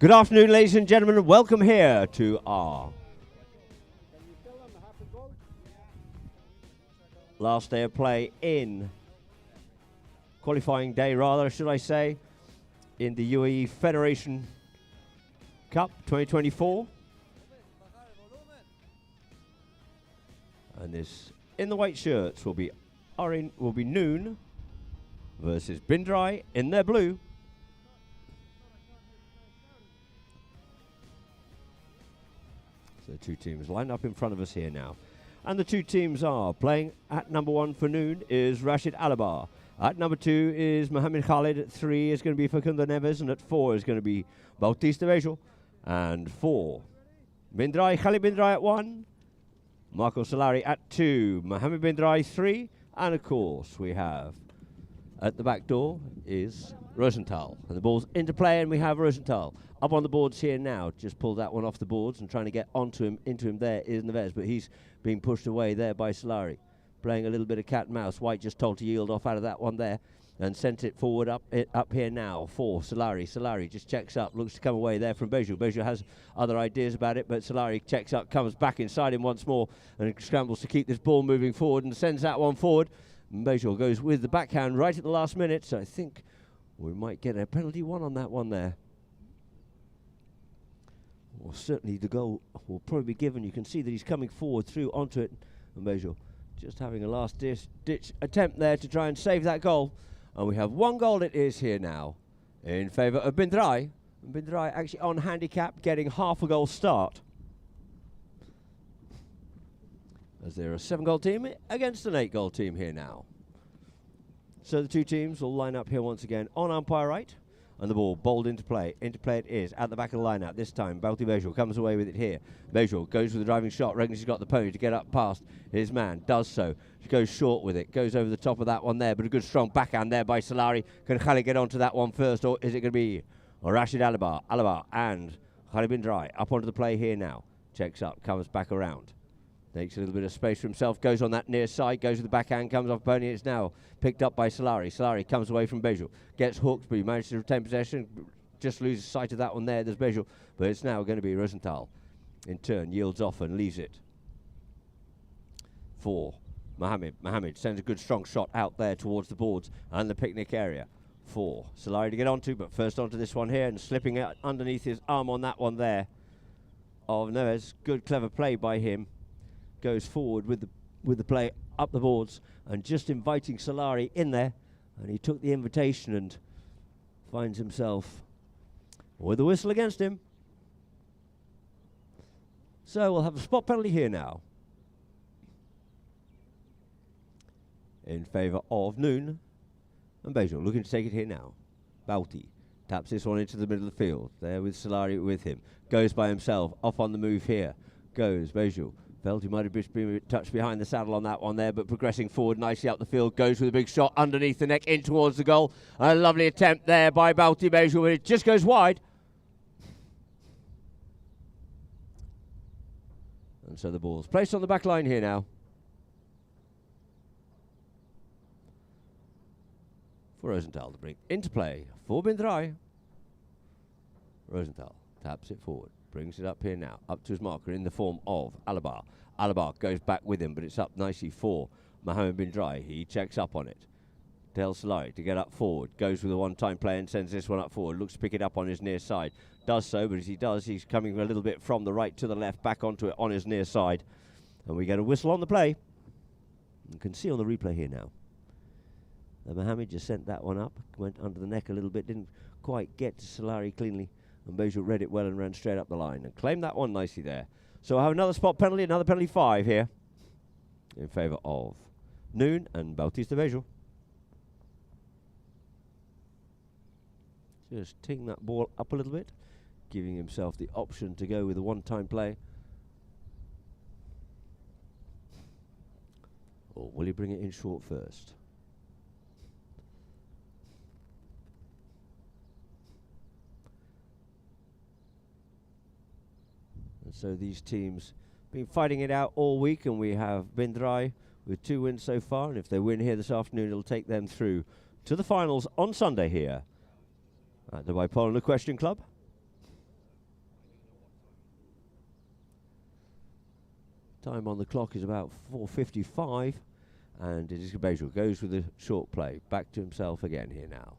Good afternoon, ladies and gentlemen. Welcome here to our last day of play in qualifying day, rather, should I say, in the UAE Federation Cup 2024. And this in the white shirts will be Noon versus Drai in their blue. So the two teams lined up in front of us here now. And the two teams are playing at number 1 for Noon is Rashid Alabar. At number 2 is Mohamed Khalid. At 3 is going to be Facundo Neves. And at 4 is going to be Bautista Vejo. And 4, Drai, Khalid Drai at 1. Marco Solari at 2. Mohamed Drai 3. And of course we have at the back door is Rosenthal. And the ball's into play and we have Rosenthal up on the boards here now. Just pulled that one off the boards and trying to get into him there is Neves, but he's being pushed away there by Solari. Playing a little bit of cat and mouse. White just told to yield off out of that one there and sent it forward up here now for Solari. Solari just checks up, looks to come away there from Beju. Beju has other ideas about it, but Solari checks up, comes back inside him once more and scrambles to keep this ball moving forward and sends that one forward. Beju goes with the backhand right at the last minute, so I think we might get a penalty one on that one there. Well, certainly the goal will probably be given. You can see that he's coming forward through onto it. And Beju just having a last ditch attempt there to try and save that goal. And we have one goal it is here now in favour of Drai. Drai actually on handicap, getting half a goal start. As they're a 7-goal team against an 8-goal team here now. So the two teams will line up here once again on umpire right. And the ball bowled into play. Into play it is at the back of the lineup. This time, Balti Bejo comes away with it here. Bejo goes with the driving shot. Reckons he's got the pony to get up past his man. Does so. He goes short with it. Goes over the top of that one there. But a good strong backhand there by Solari. Can Khalid get onto that one first? Or is it going to be Rashid Alabar? Alabar and Khalid Drai up onto the play here now. Checks up. Comes back around. Takes a little bit of space for himself, goes on that near side, goes with the backhand, comes off pony. It's now picked up by Solari. Solari comes away from Beju, gets hooked, but he manages to retain possession. Just loses sight of that one there. There's Beju, but it's now going to be Rosenthal. In turn, yields off and leaves it for Mohamed. Mohamed sends a good strong shot out there towards the boards and the picnic area for Solari to get onto, but first onto this one here and slipping it underneath his arm on that one there of Neves. Good, clever play by him. Goes forward with the play up the boards and just inviting Solari in there, and he took the invitation and finds himself with a whistle against him. So we'll have a spot penalty here now in favour of Noon, and Bejo looking to take it here now. Balti taps this one into the middle of the field there with Solari with him, goes by himself off on the move here, goes Bejo. Felt he might have been touched behind the saddle on that one there, but progressing forward nicely up the field, goes with a big shot underneath the neck in towards the goal. A lovely attempt there by Balti Bejo, but it just goes wide. And so the ball's placed on the back line here now for Rosenthal to bring into play for Drai. Rosenthal taps it forward. Brings it up here now, up to his marker in the form of Alabar. Alabar goes back with him, but it's up nicely for Mohamed Drai. He checks up on it. Tells Solari to get up forward. Goes with a one-time play and sends this one up forward. Looks to pick it up on his near side. Does so, but as he does, he's coming a little bit from the right to the left, back onto it on his near side. And we get a whistle on the play. You can see on the replay here now. Mohamed just sent that one up. Went under the neck a little bit. Didn't quite get to Solari cleanly. And Bejo read it well and ran straight up the line and claimed that one nicely there. So I have another spot penalty, another penalty 5 here in favour of Noon and Bautista Vejo. Just teeing that ball up a little bit, giving himself the option to go with a one-time play. Or will he bring it in short first? And so these teams been fighting it out all week, and we have Drai with 2 wins so far, and if they win here this afternoon, it'll take them through to the finals on Sunday here at the Polo Equestrian Club. Time on the clock is about 4:55, and it is Bejul. Goes with a short play. Back to himself again here now.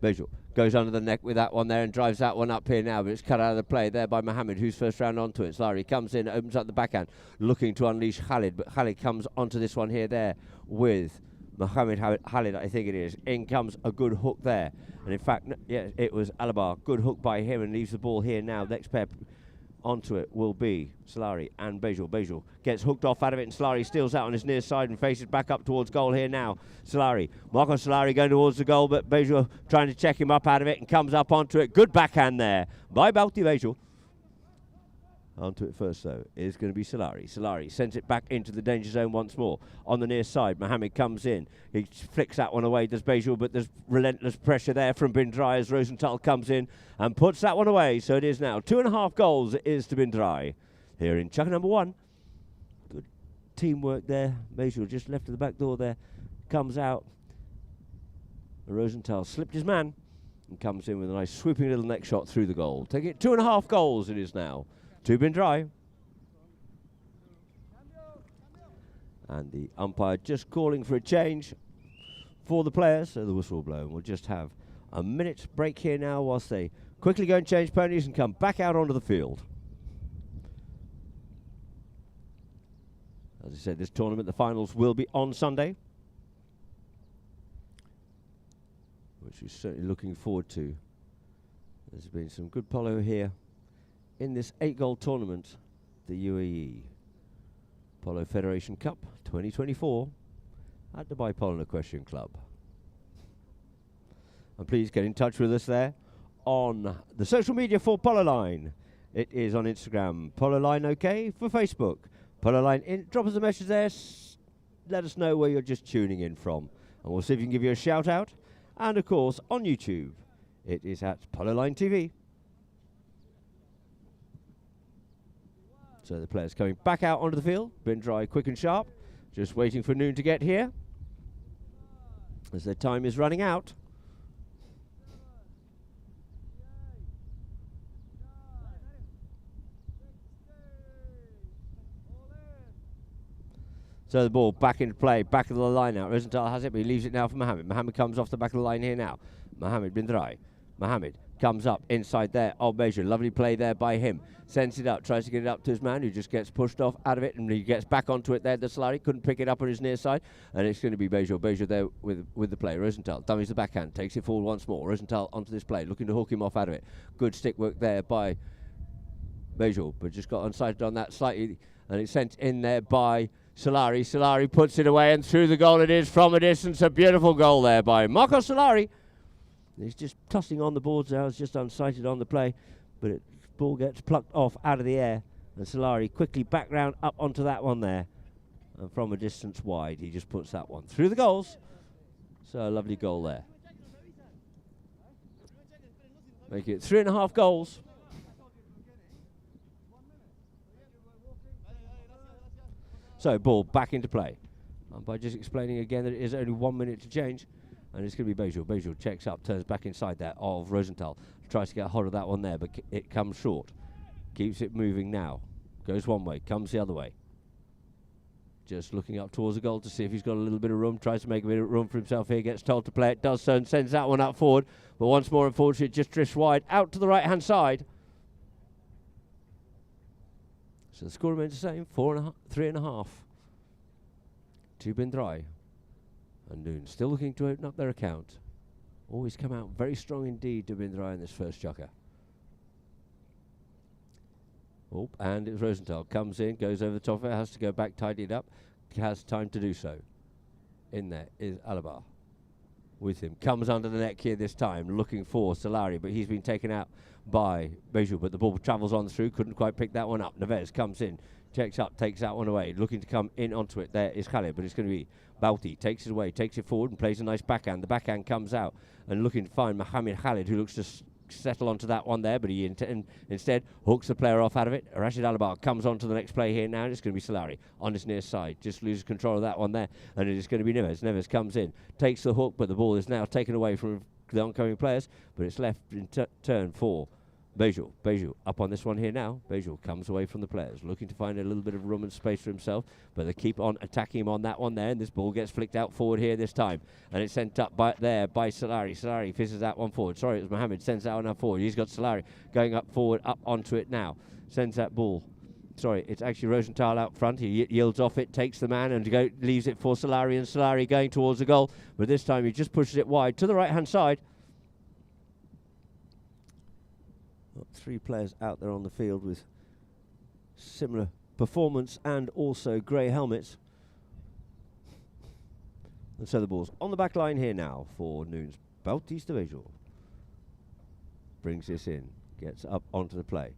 Bejul goes under the neck with that one there and drives that one up here now, but it's cut out of the play there by Mohammed, who's first round onto it. Slari comes in, opens up the backhand, looking to unleash Khalid, but Khalid comes onto this one here there with Mohammed Khalid, I think it is. In comes a good hook there. And in fact, yeah, it was Alabar. Good hook by him and leaves the ball here now. Next pair onto it will be Solari and Bejul. Bejul gets hooked off out of it, and Solari steals out on his near side and faces back up towards goal here now. Solari, Marco Solari going towards the goal, but Bejul trying to check him up out of it and comes up onto it. Good backhand there by Balti Bejul. Onto it first, though, is going to be Solari. Solari sends it back into the danger zone once more. On the near side, Mohammed comes in. He flicks that one away, does Bejul, but there's relentless pressure there from Bin Drai as Rosenthal comes in and puts that one away. So it is now 2.5 goals it is to Bin Drai here in chucker number 1. Good teamwork there. Bejul just left to the back door there. Comes out. Rosenthal slipped his man and comes in with a nice swooping little neck shot through the goal. Taking it 2.5 goals it is now to Bin Drai. And the umpire just calling for a change for the players, so the whistle will blow. And we'll just have a minute break here now whilst they quickly go and change ponies and come back out onto the field. As I said, this tournament, the finals will be on Sunday, which we're certainly looking forward to. There's been some good polo here in this 8-goal tournament, the UAE Polo Federation Cup 2024 at Dubai Polo and Equestrian Club. And please get in touch with us there on the social media for Polo Line. It is on Instagram, Polo Line OK, for Facebook, Polo Line in. Drop us a message there, let us know where you're just tuning in from, and we'll see if we can give you a shout out. And of course on YouTube, it is at Polo Line TV. So the players coming back out onto the field. Bin Drai quick and sharp, just waiting for noon to get here as their time is running out. So the ball back into play, back of the line now. Rosenthal has it, but he leaves it now for Mohammed. Mohammed comes off the back of the line here now. Mohammed Bin Drai. Mohammed comes up inside there. Oh, Bejul, lovely play there by him. Sends it up, tries to get it up to his man, who just gets pushed off out of it, and he gets back onto it there. The Solari couldn't pick it up on his near side, and it's going to be Bejul. Bejul there with the play. Rosenthal dummies the backhand, takes it forward once more. Rosenthal onto this play, looking to hook him off out of it. Good stick work there by Bejul, but just got unsighted on that slightly, and it's sent in there by Solari. Solari puts it away, and through the goal it is from a distance. A beautiful goal there by Marco Solari. He's just tossing on the boards now. It's just unsighted on the play, but the ball gets plucked off out of the air, and Solari quickly back round up onto that one there, and from a distance wide he just puts that one through the goals. So a lovely goal there. Make it 3.5 goals. So ball back into play. And by just explaining again that it is only 1 minute to change. And it's going to be Bejul. Bejul checks up, turns back inside there of Rosenthal. Tries to get a hold of that one there, but it comes short. Keeps it moving now. Goes one way, comes the other way. Just looking up towards the goal to see if he's got a little bit of room. Tries to make a bit of room for himself here. Gets told to play it. Does so and sends that one up forward. But once more, unfortunately, it just drifts wide out to the right-hand side. So the score remains the same. 3.5 to Bin Drai. And Noon still looking to open up their account. Always come out very strong indeed to Bin Drai in this first chukker. Oh, and it's Rosenthal. Comes in, goes over the top of it, has to go back, tidy it up. Has time to do so. In there is Alabar with him. Comes under the neck here this time, looking for Solari, but he's been taken out by Bejul, but the ball travels on through, couldn't quite pick that one up. Neves comes in, checks up, takes that one away, looking to come in onto it. There is Khalid, but it's going to be Balti. Takes it away, takes it forward and plays a nice backhand. The backhand comes out and looking to find Mohammed Khalid, who looks to settle onto that one there, but he instead hooks the player off out of it. Rashid Alabar comes on to the next play here now, and it's going to be Solari on his near side. Just loses control of that one there, and it is going to be Neves. Neves comes in, takes the hook, but the ball is now taken away from the oncoming players, but it's left in turn for Bejul up on this one here now. Bejul comes away from the players, looking to find a little bit of room and space for himself, but they keep on attacking him on that one there, and this ball gets flicked out forward here this time, and it's sent up by Solari. Solari fishes that one forward. Sorry, it was Mohammed, sends that one up forward. He's got Solari going up forward, up onto it now. Sends that ball. Sorry, it's actually Rosenthal out front. He yields off it, takes the man, and leaves it for Solari, and Solari going towards the goal, but this time he just pushes it wide to the right-hand side. Got 3 players out there on the field with similar performance and also grey helmets. And so the ball's on the back line here now for Noon's Bautista Bejul. Brings this in, gets up onto the play.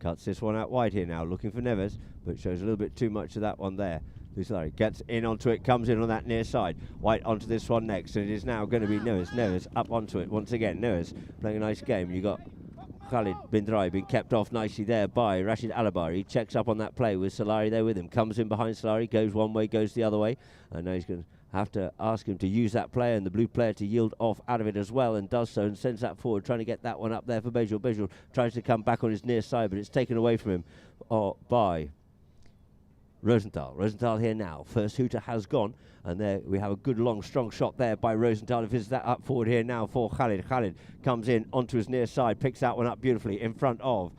Cuts this one out wide here now, looking for Neves, but shows a little bit too much of that one there. Lucelari gets in onto it, comes in on that near side. White onto this one next, and it is now going to be Neves. Neves up onto it once again. Neves playing a nice game. You got Khalid bin Drai being kept off nicely there by Rashid Alabar. He checks up on that play with Solari there with him. Comes in behind Solari, goes one way, goes the other way. And now he's going to have to ask him to use that player and the blue player to yield off out of it as well, and does so and sends that forward, trying to get that one up there for Bejul. Bejul tries to come back on his near side, but it's taken away from him by Rosenthal. Rosenthal here now. First hooter has gone, and there we have a good long strong shot there by Rosenthal. If it's that up forward here now for Khalid. Khalid comes in onto his near side, picks that one up beautifully in front of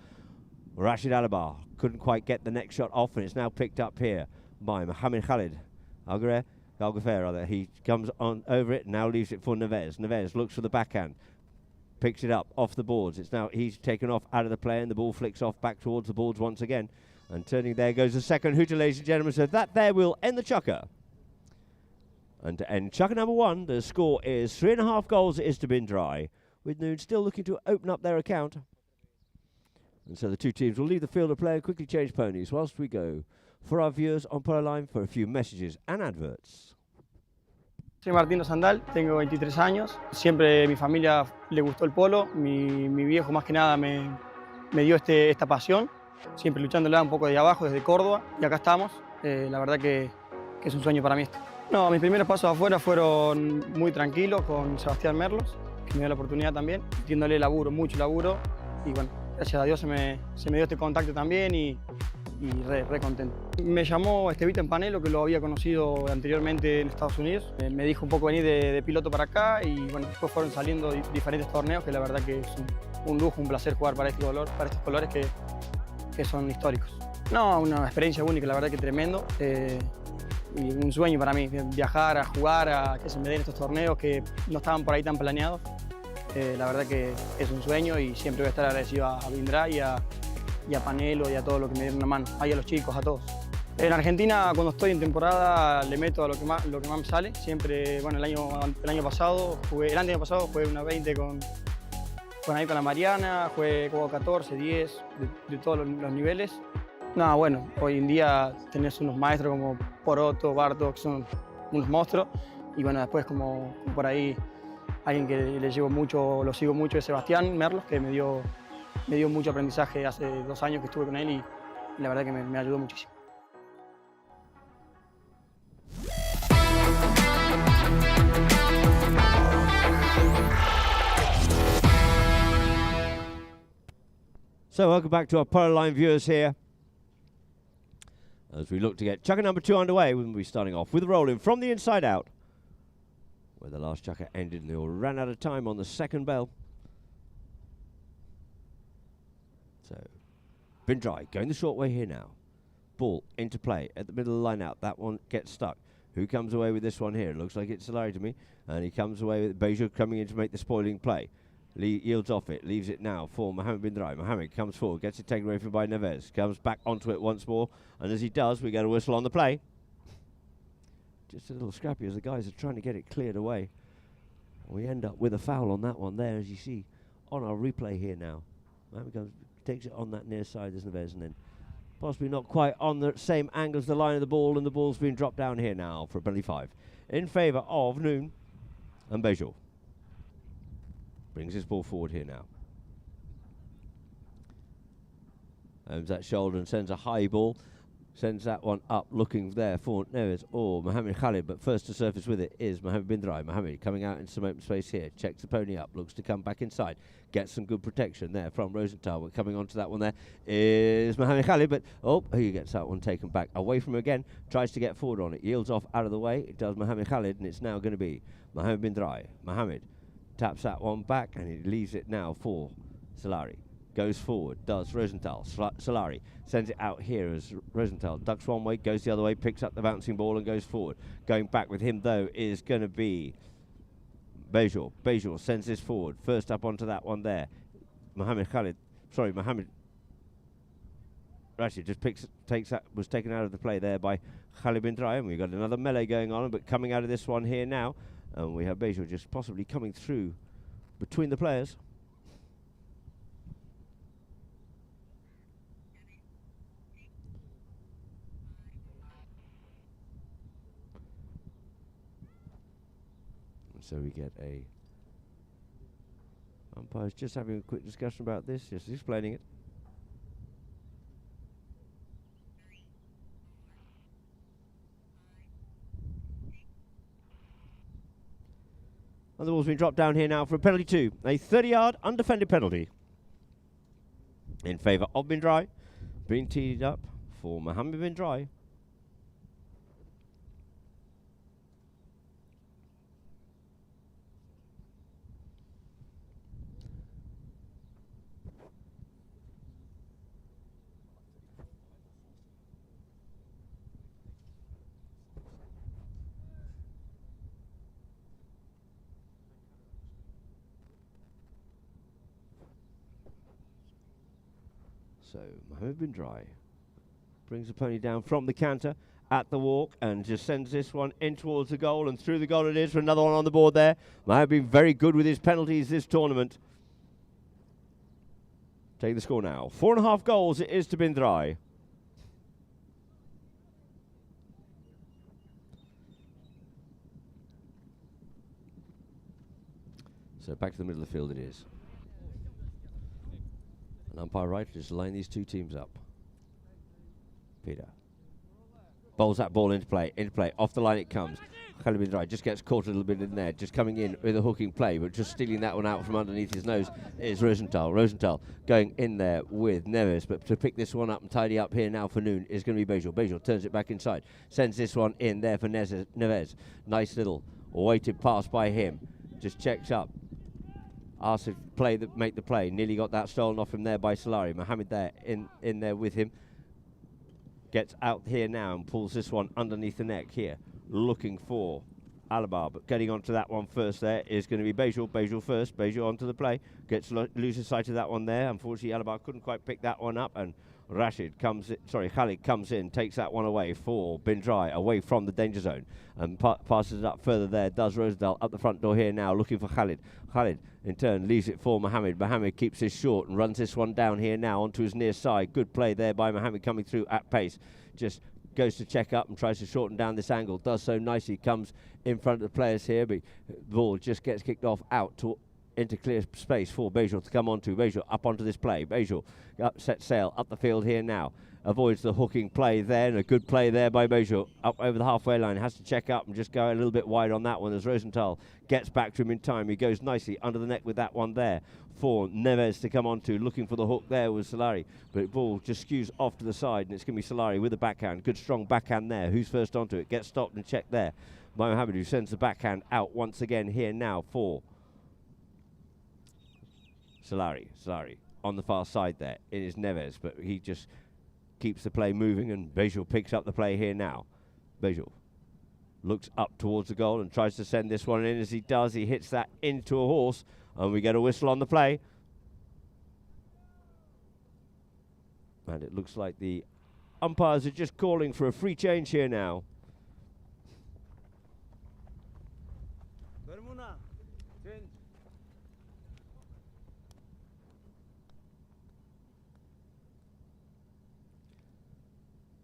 Rashid Alabar. Couldn't quite get the next shot off, and it's now picked up here by Mohamed Khalid. Algafer, he comes on over it, now leaves it for Neves. Neves looks for the backhand, picks it up off the boards. It's now he's taken off out of the play, and the ball flicks off back towards the boards once again. And turning there goes the second hooter, ladies and gentlemen. So that there will end the chukker. And to end chukker number 1, the score is 3.5 goals is to bin Drai, with Noon still looking to open up their account. And so the 2 teams will leave the field of play and quickly change ponies whilst we go for our viewers on Polo Line for a few messages and adverts. Soy Martino Sandal, tengo 23 años. Siempre mi familia le gustó el polo. Mi viejo más que nada me dio esta pasión. Siempre luchándola un poco de abajo, desde Córdoba. Y acá estamos. La verdad que es un sueño para mí esto. No, mis primeros pasos afuera fueron muy tranquilos con Sebastián Merlos, que me dio la oportunidad también. Metiéndole laburo, mucho laburo. Y bueno, gracias a Dios se me dio este contacto también y re contento. Me llamó Estevita en Panelo, que lo había conocido anteriormente en Estados Unidos. Me dijo un poco venir de piloto para acá y bueno, después fueron saliendo diferentes torneos, que la verdad que es un lujo, un placer jugar para estos colores que son históricos. No, una experiencia única, la verdad que tremendo. Y un sueño para mí, viajar, a jugar, a que se me den estos torneos que no estaban por ahí tan planeados. La verdad que es un sueño y siempre voy a estar agradecido a Drai y a Panelo y a todo lo que me dieron una mano, ahí a los chicos, a todos. En Argentina, cuando estoy en temporada, le meto a lo que más me sale. Siempre, bueno, el año pasado jugué una 20 con la Mariana, jugué 14, 10, de todos los niveles. No, bueno, hoy en día tenés unos maestros como Poroto, Barto, que son unos monstruos. Y bueno, después como por ahí, alguien que le llevo mucho, lo sigo mucho, es Sebastián Merlos, que me dio mucho aprendizaje hace 2 años que estuve con él y la verdad que me ayudó muchísimo. So welcome back to our Polo Line viewers here, as we look to get chukker number 2 underway. We'll be starting off with a rolling from the inside out, where the last chukker ended and they all ran out of time on the second bell. So, bin Drai going the short way here now. Ball into play at the middle of the line out. That one gets stuck. Who comes away with this one here? It looks like it's Solari to me. And he comes away with Bejul coming in to make the spoiling play. Yields off it, leaves it now for Mohamed bin Drai. Mohamed comes forward, gets it taken away from by Neves. Comes back onto it once more. And as he does, we get a whistle on the play. Just a little scrappy as the guys are trying to get it cleared away. We end up with a foul on that one there, as you see on our replay here now. Mohamed takes it on that near side as Neves, and then possibly not quite on the same angle as the line of the ball, and the ball's been dropped down here now for a penalty 5 in favour of Noon and Bejul. Brings his ball forward here now. Owns that shoulder and sends a high ball Sends that one up, looking there for Neves or Mohammed Khalid, but first to surface with it is Mohammed bin Drai. Mohammed coming out in some open space here, checks the pony up, looks to come back inside, gets some good protection there from Rosenthal. We're coming onto that one there is Mohammed Khalid, but he gets that one taken back away from him again, tries to get forward on it, yields off out of the way. It does Mohammed Khalid, and it's now going to be Mohammed bin Drai. Mohammed taps that one back, and he leaves it now for Solari. Goes forward, does Rosenthal. Solari sends it out here as Rosenthal ducks one way, goes the other way, picks up the bouncing ball and goes forward. Going back with him, though, is going to be Bejor. Bejor sends this forward. First up onto that one there. Mohammed Rashid just was taken out of the play there by Khalid bin Drai, and we've got another melee going on, but coming out of this one here now, and we have Bejor just possibly coming through between the players. So we get a umpires just having a quick discussion about this, just explaining it. And the ball's been dropped down here now for a penalty two. A 30-yard undefended penalty in favour of bin Drai. Being teed up for Mohammed bin Drai. So Mohammed bin Drai brings the pony down from the canter at the walk and just sends this one in towards the goal, and through the goal it is for another one on the board there. Mohammed been very good with his penalties this tournament. Take the score now. 4.5 goals it is to bin Drai. So back to the middle of the field it is. And umpire right just line these two teams up. Peter bowls that ball into play, off the line it comes. Khalid bin Drai just gets caught a little bit in there, just coming in with a hooking play, but just stealing that one out from underneath his nose is Rosenthal. Rosenthal going in there with Neves, but to pick this one up and tidy up here now for Noon is going to be Bejor. Bejor turns it back inside, sends this one in there for Neves. Nice little weighted pass by him, just checks up. Asked to make the play. Nearly got that stolen off him there by Solari. Mohammed there in there with him. Gets out here now and pulls this one underneath the neck here. Looking for Alabar, but getting onto that one first there is going to be Bejor. Bejor first. Bejor onto the play. Loses sight of that one there. Unfortunately, Alabar couldn't quite pick that one up, and Khalid comes in, takes that one away for bin Drai, away from the danger zone, and passes it up further there. Does Rosenthal up the front door here now, looking for Khalid. Khalid, in turn, leaves it for Mohammed. Mohammed keeps his short and runs this one down here now onto his near side. Good play there by Mohammed, coming through at pace. Just goes to check up and tries to shorten down this angle. Does so nicely. Comes in front of the players here, but the ball just gets kicked off out into clear space for Bejor to come onto. Bejor up onto this play. Bejor sets sail up the field here now. Avoids the hooking play there, and a good play there by Bejor. Up over the halfway line. Has to check up and just go a little bit wide on that one as Rosenthal gets back to him in time. He goes nicely under the neck with that one there for Neves to come onto. Looking for the hook there was Solari, but the ball just skews off to the side, and it's going to be Solari with the backhand. Good strong backhand there. Who's first onto it? Gets stopped and checked there by Mohammed, who sends the backhand out once again here now for Solari on the far side there. It is Neves, but he just keeps the play moving, and Bejor picks up the play here now. Bejor looks up towards the goal and tries to send this one in. As he does, he hits that into a horse, and we get a whistle on the play. And it looks like the umpires are just calling for a free change here now.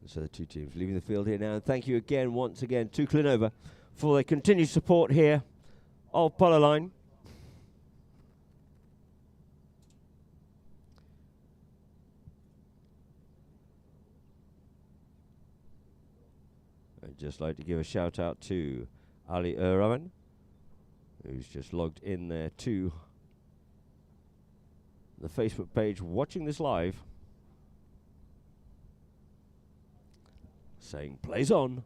So the two teams leaving the field here now. And thank you again, once again, to Clinova for their continued support here of Polo Line. I'd just like to give a shout out to Ali Rahman, who's just logged in there to the Facebook page watching this live, saying plays on.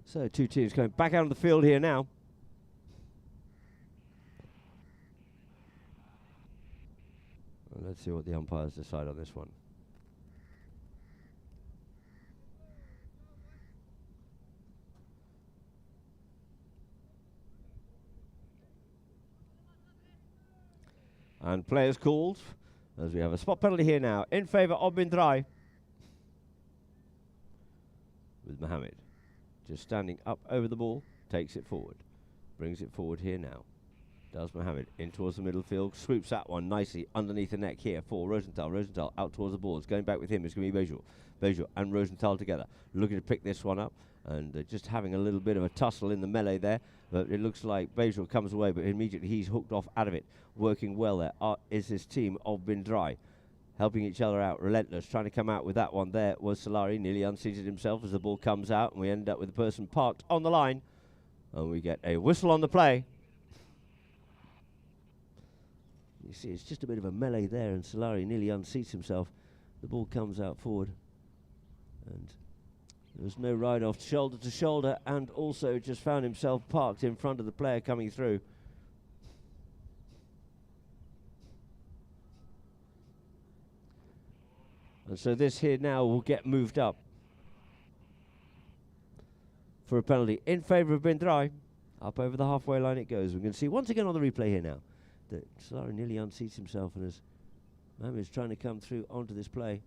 So two teams going back out on the field here now. Well, let's see what the umpires decide on this one. And players called, as we have a spot penalty here now in favour of Drai, with Mohammed just standing up over the ball, takes it forward, brings it forward here now. Does Mohammed in towards the middle field, swoops that one nicely underneath the neck here for Rosenthal. Rosenthal out towards the boards, going back with him is going to be Bejul. Bejul and Rosenthal together, looking to pick this one up, and just having a little bit of a tussle in the melee there, but it looks like Bejul comes away, but immediately he's hooked off out of it. Working well there is this team of Drai, helping each other out, relentless, trying to come out with that one. There was Solari, nearly unseated himself as the ball comes out, and we end up with the person parked on the line, and we get a whistle on the play. You see, it's just a bit of a melee there, and Solari nearly unseats himself. The ball comes out forward, and there's no ride off shoulder to shoulder, and also just found himself parked in front of the player coming through. And so this here now will get moved up for a penalty in favour of Drai. Up over the halfway line it goes. We can see once again on the replay here now that Solari nearly unseats himself, and as Mohammed's trying to come through onto this play.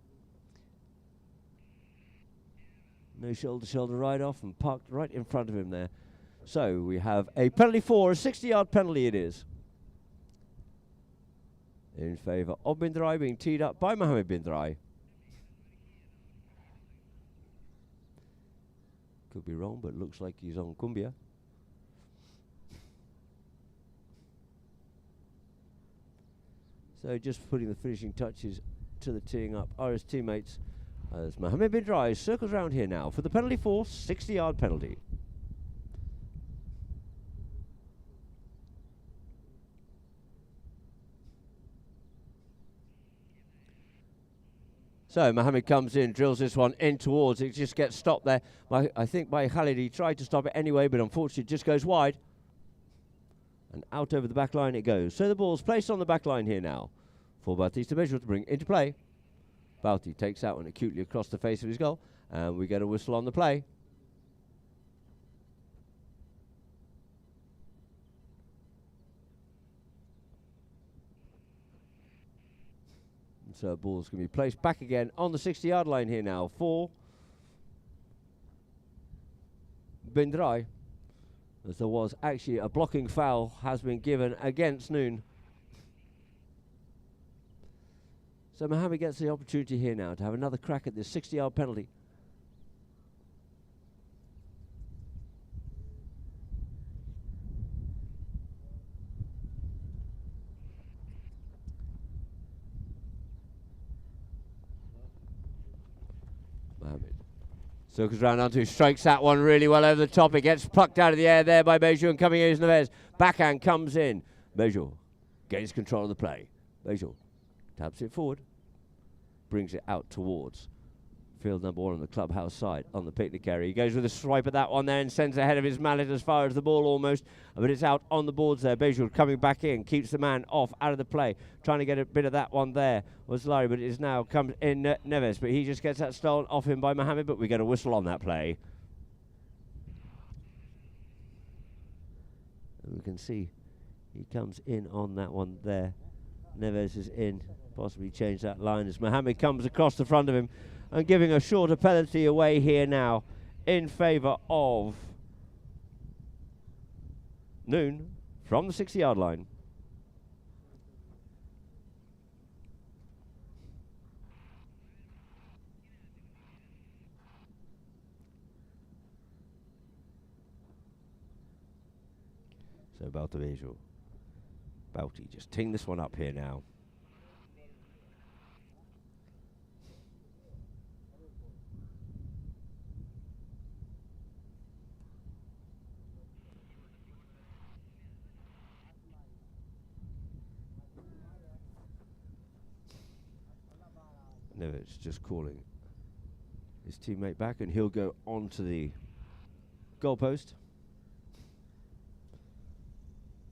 No shoulder-to-shoulder ride-off, and parked right in front of him there. So we have a penalty for a 60-yard penalty it is, in favour of Drai, being teed up by Mohammed Drai. Could be wrong, but looks like he's on Cumbia. So just putting the finishing touches to the teeing up are his teammates, as Mohammed Drai circles around here now for the penalty for 60-yard penalty. So Mohammed comes in, drills this one in towards, it just gets stopped there. I think by Khalid. He tried to stop it anyway, but unfortunately it just goes wide. And out over the back line it goes. So the ball's placed on the back line here now for Baptiste Bejul to bring into play. Bauti takes that one acutely across the face of his goal, and we get a whistle on the play. So ball's going to be placed back again on the 60-yard line here now for Drai, as there was actually a blocking foul has been given against Noon. So Mohammed gets the opportunity here now to have another crack at this 60-yard penalty. Mohammed circles round onto, strikes that one really well over the top. It gets plucked out of the air there by Bejul, and coming in is Neves. Backhand comes in. Bejul gains control of the play. Bejul taps it forward, brings it out towards field number 1 on the clubhouse side on the picnic area. He goes with a swipe at that one there and sends ahead of his mallet as far as the ball almost, but it's out on the boards there. Bejul coming back in, keeps the man off out of the play, trying to get a bit of that one there was Larry, but it is now comes in Neves, but he just gets that stolen off him by Mohammed, but we get a whistle on that play. And we can see he comes in on that one there. Neves is in, possibly change that line as Mohammed comes across the front of him and giving a shorter penalty away here now in favour of Noon from the 60-yard line. So Baltavejo. Balti just teeing this one up here now. Neves just calling his teammate back, and he'll go onto the goalpost.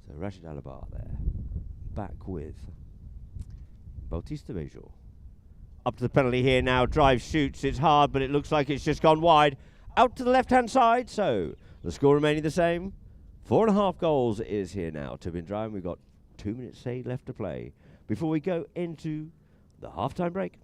So Rashid Alabar there, back with Bautista Bejo. Up to the penalty here now, Drai shoots, it's hard, but it looks like it's just gone wide. Out to the left-hand side, so the score remaining the same. 4.5 goals is here now to Drai, and we've got 2 minutes, say, left to play before we go into the half-time break.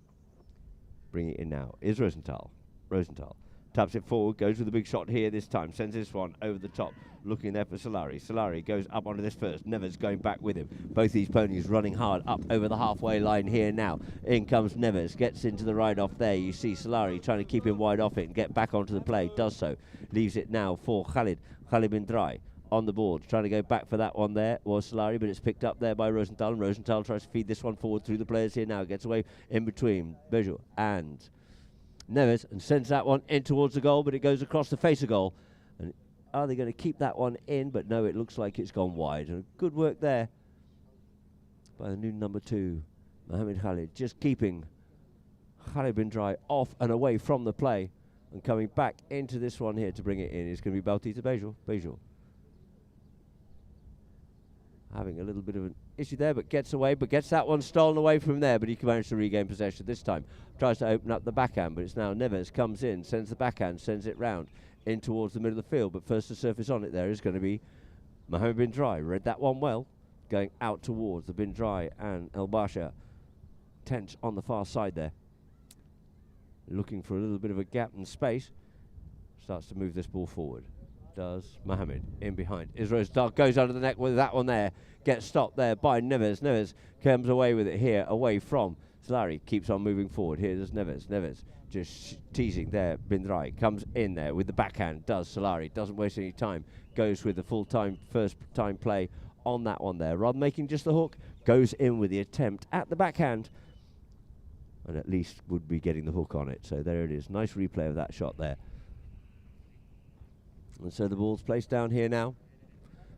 Bringing it in now is Rosenthal. Rosenthal taps it forward, goes with a big shot here this time, sends this one over the top, looking there for Solari. Solari goes up onto this first, Neves going back with him. Both these ponies running hard up over the halfway line here now. In comes Neves, gets into the ride off there. You see Solari trying to keep him wide off it and get back onto the play, does so. Leaves it now for Khalid bin Drai on the board, trying to go back for that one there was Solari, but it's picked up there by Rosenthal, and Rosenthal tries to feed this one forward through the players here now, gets away in between Bejo and Neves and sends that one in towards the goal, but it goes across the face of goal. And are they going to keep that one in? But no, it looks like it's gone wide. And good work there by the new number 2, Mohamed Khalid, just keeping Khalid bin Drai off and away from the play, and coming back into this one here to bring it in is going to be Bautista Bejo. Having a little bit of an issue there, but gets away, but gets that one stolen away from there, but he can manage to regain possession this time. Tries to open up the backhand, but it's now Neves comes in, sends the backhand, sends it round in towards the middle of the field, but first to surface on it there is going to be Mohamed bin Drai. Read that one well, going out towards the bin Drai and El Basha. Tench on the far side there. Looking for a little bit of a gap in space. Starts to move this ball forward. Does Mohamed in behind. Israel Stark goes under the neck with that one there. Gets stopped there by Neves. Neves comes away with it here, away from Solari. Keeps on moving forward. Here's Neves. Neves just teasing there. bin Drai comes in there with the backhand. Does Solari. Doesn't waste any time. Goes with the full-time, first-time play on that one there. Rather than making just the hook, goes in with the attempt at the backhand. And at least would be getting the hook on it. So there it is. Nice replay of that shot there. And so the ball's placed down here now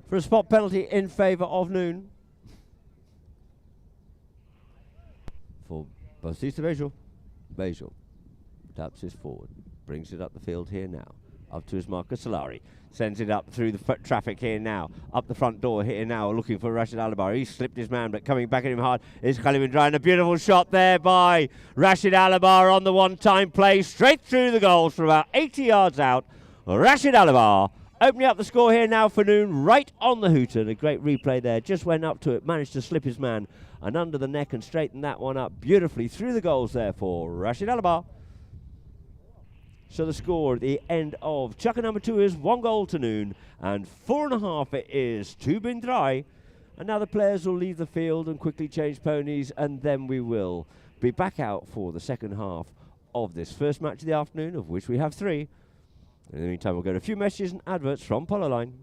for a spot penalty in favour of Noon. For Bautista Bejo. Bejo taps his forward, brings it up the field here now. Up to his marker, Solari. Sends it up through the traffic here now. Up the front door here now, looking for Rashid Alabar. He slipped his man, but coming back at him hard is Khalid bin Drai. And a beautiful shot there by Rashid Alabar on the one-time play, straight through the goals from about 80 yards out. Rashid Alabar opening up the score here now for Noon, right on the hooter. A great replay there, just went up to it, managed to slip his man and under the neck and straighten that one up beautifully through the goals there for Rashid Alabar. So the score at the end of Chukka number 2 is 1 goal to Noon, and 4.5 it is to bin Drai. And now the players will leave the field and quickly change ponies, and then we will be back out for the second half of this first match of the afternoon, of which we have 3. In the meantime, we'll go to a few messages and adverts from Polo Line.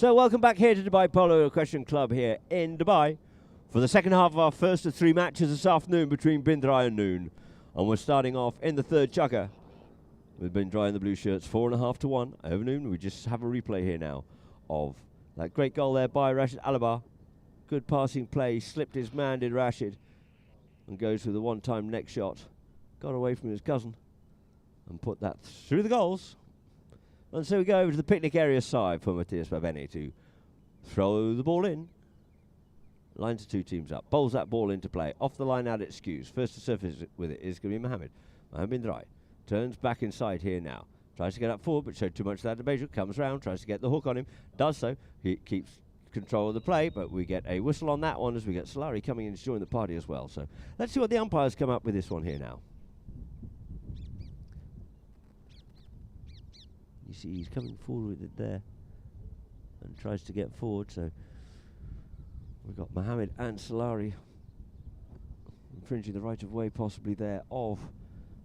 So welcome back here to Dubai Polo Equestrian Club here in Dubai for the second half of our first of 3 matches this afternoon between Drai and Noon. And we're starting off in the third chukka with Drai in the blue shirts, 4.5 to 1 over Noon. We just have a replay here now of that great goal there by Rashid Alabar. Good passing play, slipped his man, did Rashid, and goes with a one-time neck shot. Got away from his cousin and put that through the goals. And so we go over to the picnic area side for Matthias Babeni to throw the ball in. Lines the 2 teams up, bowls that ball into play. Off the line out it skews. First to surface with it is going to be Mohammed. Mohammed Drai turns back inside here now. Tries to get up forward, but showed too much of that to Beju. Comes round, tries to get the hook on him. Does so. He keeps control of the play, but we get a whistle on that one as we get Solari coming in to join the party as well. So let's see what the umpires come up with this one here now. You see he's coming forward with it there and tries to get forward, so we've got Mohammed and Solari infringing the right of way possibly there of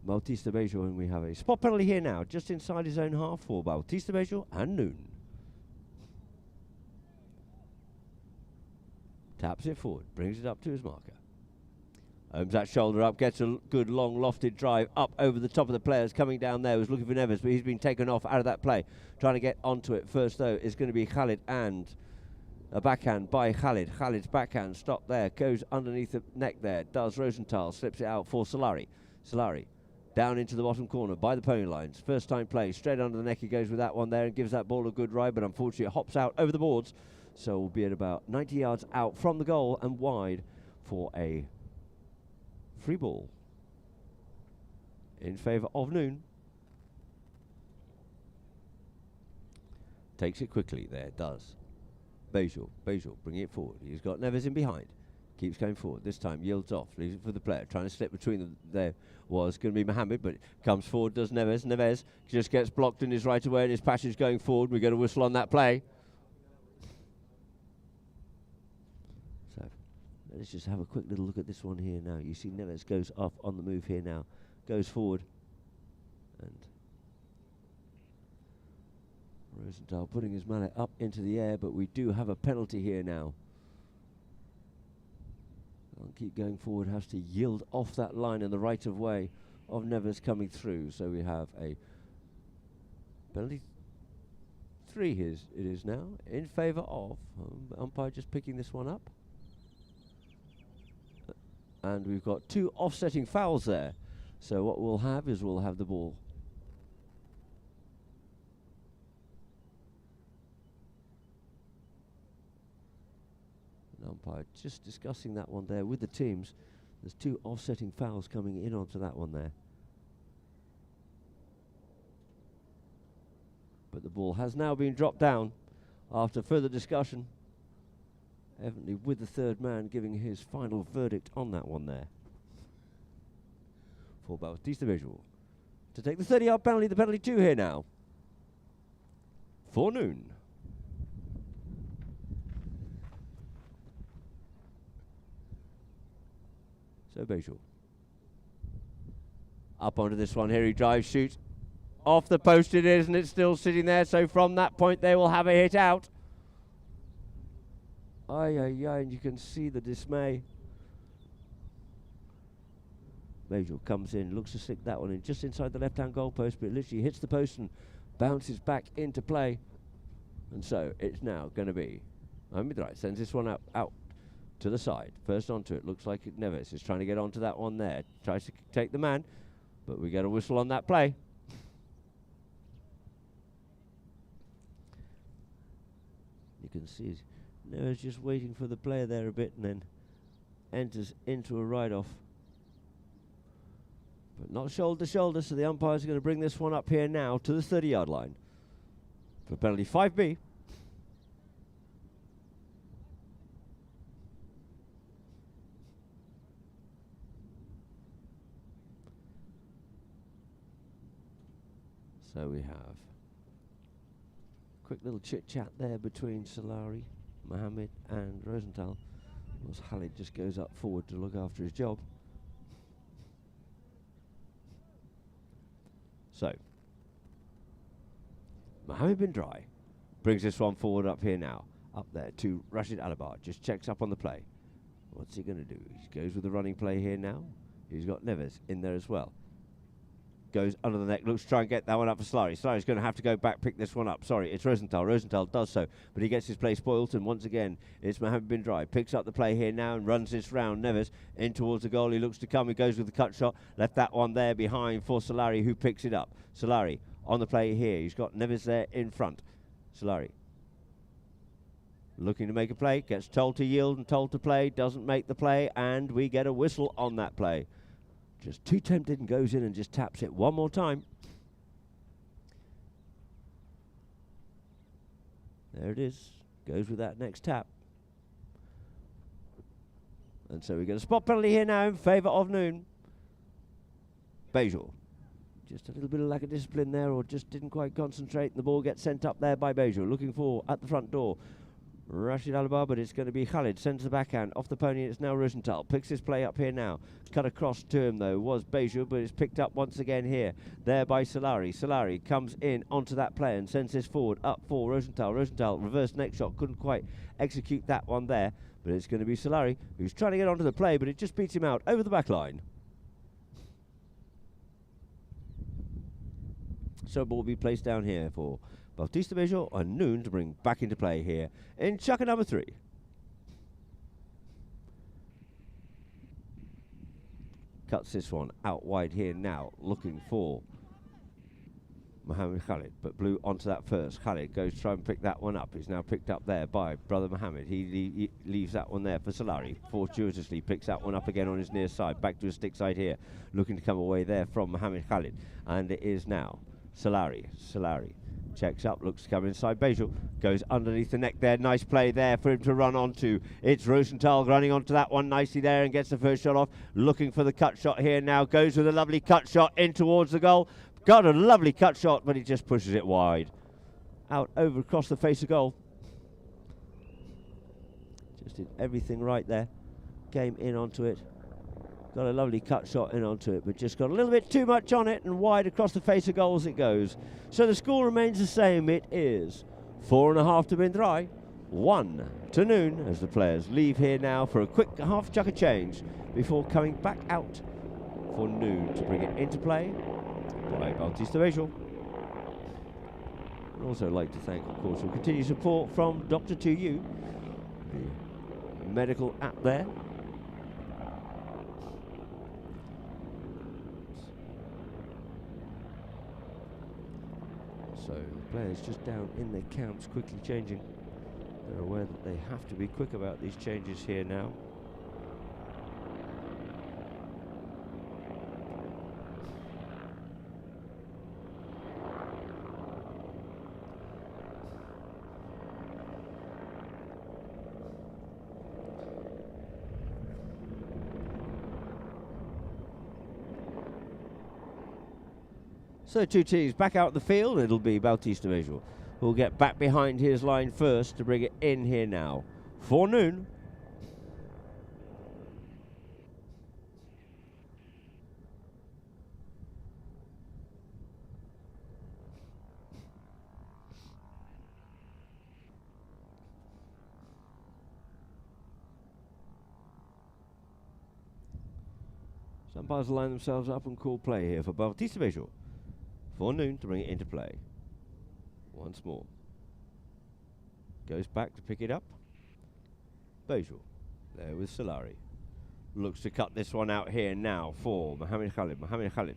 Bautista Bejo, and we have a spot penalty here now just inside his own half for Bautista Bejo and Noon. Taps it forward, brings it up to his marker. Ohms that shoulder up, gets a good long lofted drive up over the top of the players. Coming down there was looking for Neves, but he's been taken off out of that play. Trying to get onto it first though is going to be Khalid, and a backhand by Khalid. Khalid's backhand stopped there, goes underneath the neck there, does Rosenthal, slips it out for Solari. Solari down into the bottom corner by the pony lines. First time play, straight under the neck he goes with that one there and gives that ball a good ride, but unfortunately it hops out over the boards. So we'll be at about 90 yards out from the goal and wide for a free ball in favour of Noon. Takes it quickly there, does. Bejo bringing it forward. He's got Neves in behind. Keeps going forward. This time yields off, leaves it for the player. Trying to slip between them. There was going to be Mohammed, but comes forward, does Neves. Neves just gets blocked in his right away and his passage going forward. We get a whistle on that play. So let's just have a quick little look at this one here now. You see Neves goes off on the move here now. Goes forward. And Rosenthal putting his mallet up into the air, but we do have a penalty here now. Can't keep going forward, has to yield off that line in the right of way of Neves coming through. So we have a penalty 3 here it is now in favour of umpire just picking this one up. And we've got 2 offsetting fouls there. So what we'll have is we'll have the ball umpire just discussing that one there with the teams. There's 2 offsetting fouls coming in onto that one there. But the ball has now been dropped down after further discussion. Evidently with the third man giving his final verdict on that one there. For Bautista Visual to take the 30-yard penalty, the penalty 2 here now. For Noon. So Bejo up onto this one here, he drives, shoots off the post it is, and it's still sitting there, so from that point they will have a hit out. And you can see the dismay. Bejo comes in, looks to stick that one in just inside the left-hand goal post, but it literally hits the post and bounces back into play. And so it's now going to be Drai sends this one out to the side. First onto it, looks like Neves is trying to get onto that one there. Tries to take the man, but we get a whistle on that play. You can see Neves just waiting for the player there a bit and then enters into a ride-off. But not shoulder to shoulder, so the umpires are going to bring this one up here now to the 30-yard line for penalty 5B. So we have a quick little chit-chat there between Solari, Mohammed and Rosenthal. As Khalid just goes up forward to look after his job. So, Mohammed bin Drai Brings this one forward up here now. Up there to Rashid Alabar. Just checks up on the play. What's he going to do? He goes with the running play here now. He's got Neves in there as well. Goes under the neck, looks to try and get that one up for Solari. Solari's going to have to go back, pick this one up. Sorry, it's Rosenthal. Rosenthal does so, but he gets his play spoilt, and once again, it's Mohammed bin Drai. Picks up the play here now and runs this round. Neves in towards the goal. He looks to come. He goes with the cut shot. Left that one there behind for Solari, who picks it up. Solari on the play here. He's got Neves there in front. Solari looking to make a play. Gets told to yield and told to play. Doesn't make the play, and we get a whistle on that play. Just too tempted and goes in and just taps it one more time. There it is. Goes with that next tap. And so we get a spot penalty here now in favour of Noon. Bejul. Just a little bit of lack of discipline there, or just didn't quite concentrate, and the ball gets sent up there by Bejul. Looking for at the front door Rashid Alabar, but it's going to be Khalid. Sends the backhand off the pony. It's now Rosenthal. Picks his play up here now. Cut across to him, though, was Bejul, but it's picked up once again here. There by Solari. Solari comes in onto that play and sends this forward up for Rosenthal. Rosenthal, reverse neck shot. Couldn't quite execute that one there, but it's going to be Solari, who's trying to get onto the play, but it just beats him out over the back line. So ball will be placed down here for Bautista Bejul and Noon to bring back into play here in Chukka number 3. Cuts this one out wide here now, looking for Mohammed Khalid, but blew onto that first. Khalid goes to try and pick that one up. He's now picked up there by brother Mohammed. He leaves that one there for Solari. Fortuitously picks that one up again on his near side. Back to his stick side here, looking to come away there from Mohammed Khalid. And it is now Solari. Solari checks up, looks to come inside. Bejul goes underneath the neck there. Nice play there for him to run onto. It's Rosenthal running onto that one nicely there and gets the first shot off. Looking for the cut shot here now. Goes with a lovely cut shot in towards the goal. Got a lovely cut shot, but he just pushes it wide. Out over across the face of goal. Just did everything right there. Came in onto it. Got a lovely cut shot in onto it, but just got a little bit too much on it and wide across the face of goal as it goes. So the score remains the same. It is 4.5 to bin Drai, 1 to Noon, as the players leave here now for a quick half Chukka change before coming back out for Noon to bring it into play by Bautista Bejul. I'd also like to thank, of course, for continued support from Dr. 2U, the medical app there. So the players just down in their counts, quickly changing. They're aware that they have to be quick about these changes here now. So two teams back out the field. It'll be Bautista Bejul who'll get back behind his line first to bring it in here now for Noon. Some umpires line themselves up and call play here for Bautista Bejul. For Noon to bring it into play. Once more. Goes back to pick it up. Bejul there with Solari. Looks to cut this one out here now for Mohammed Khalid. Mohammed Khalid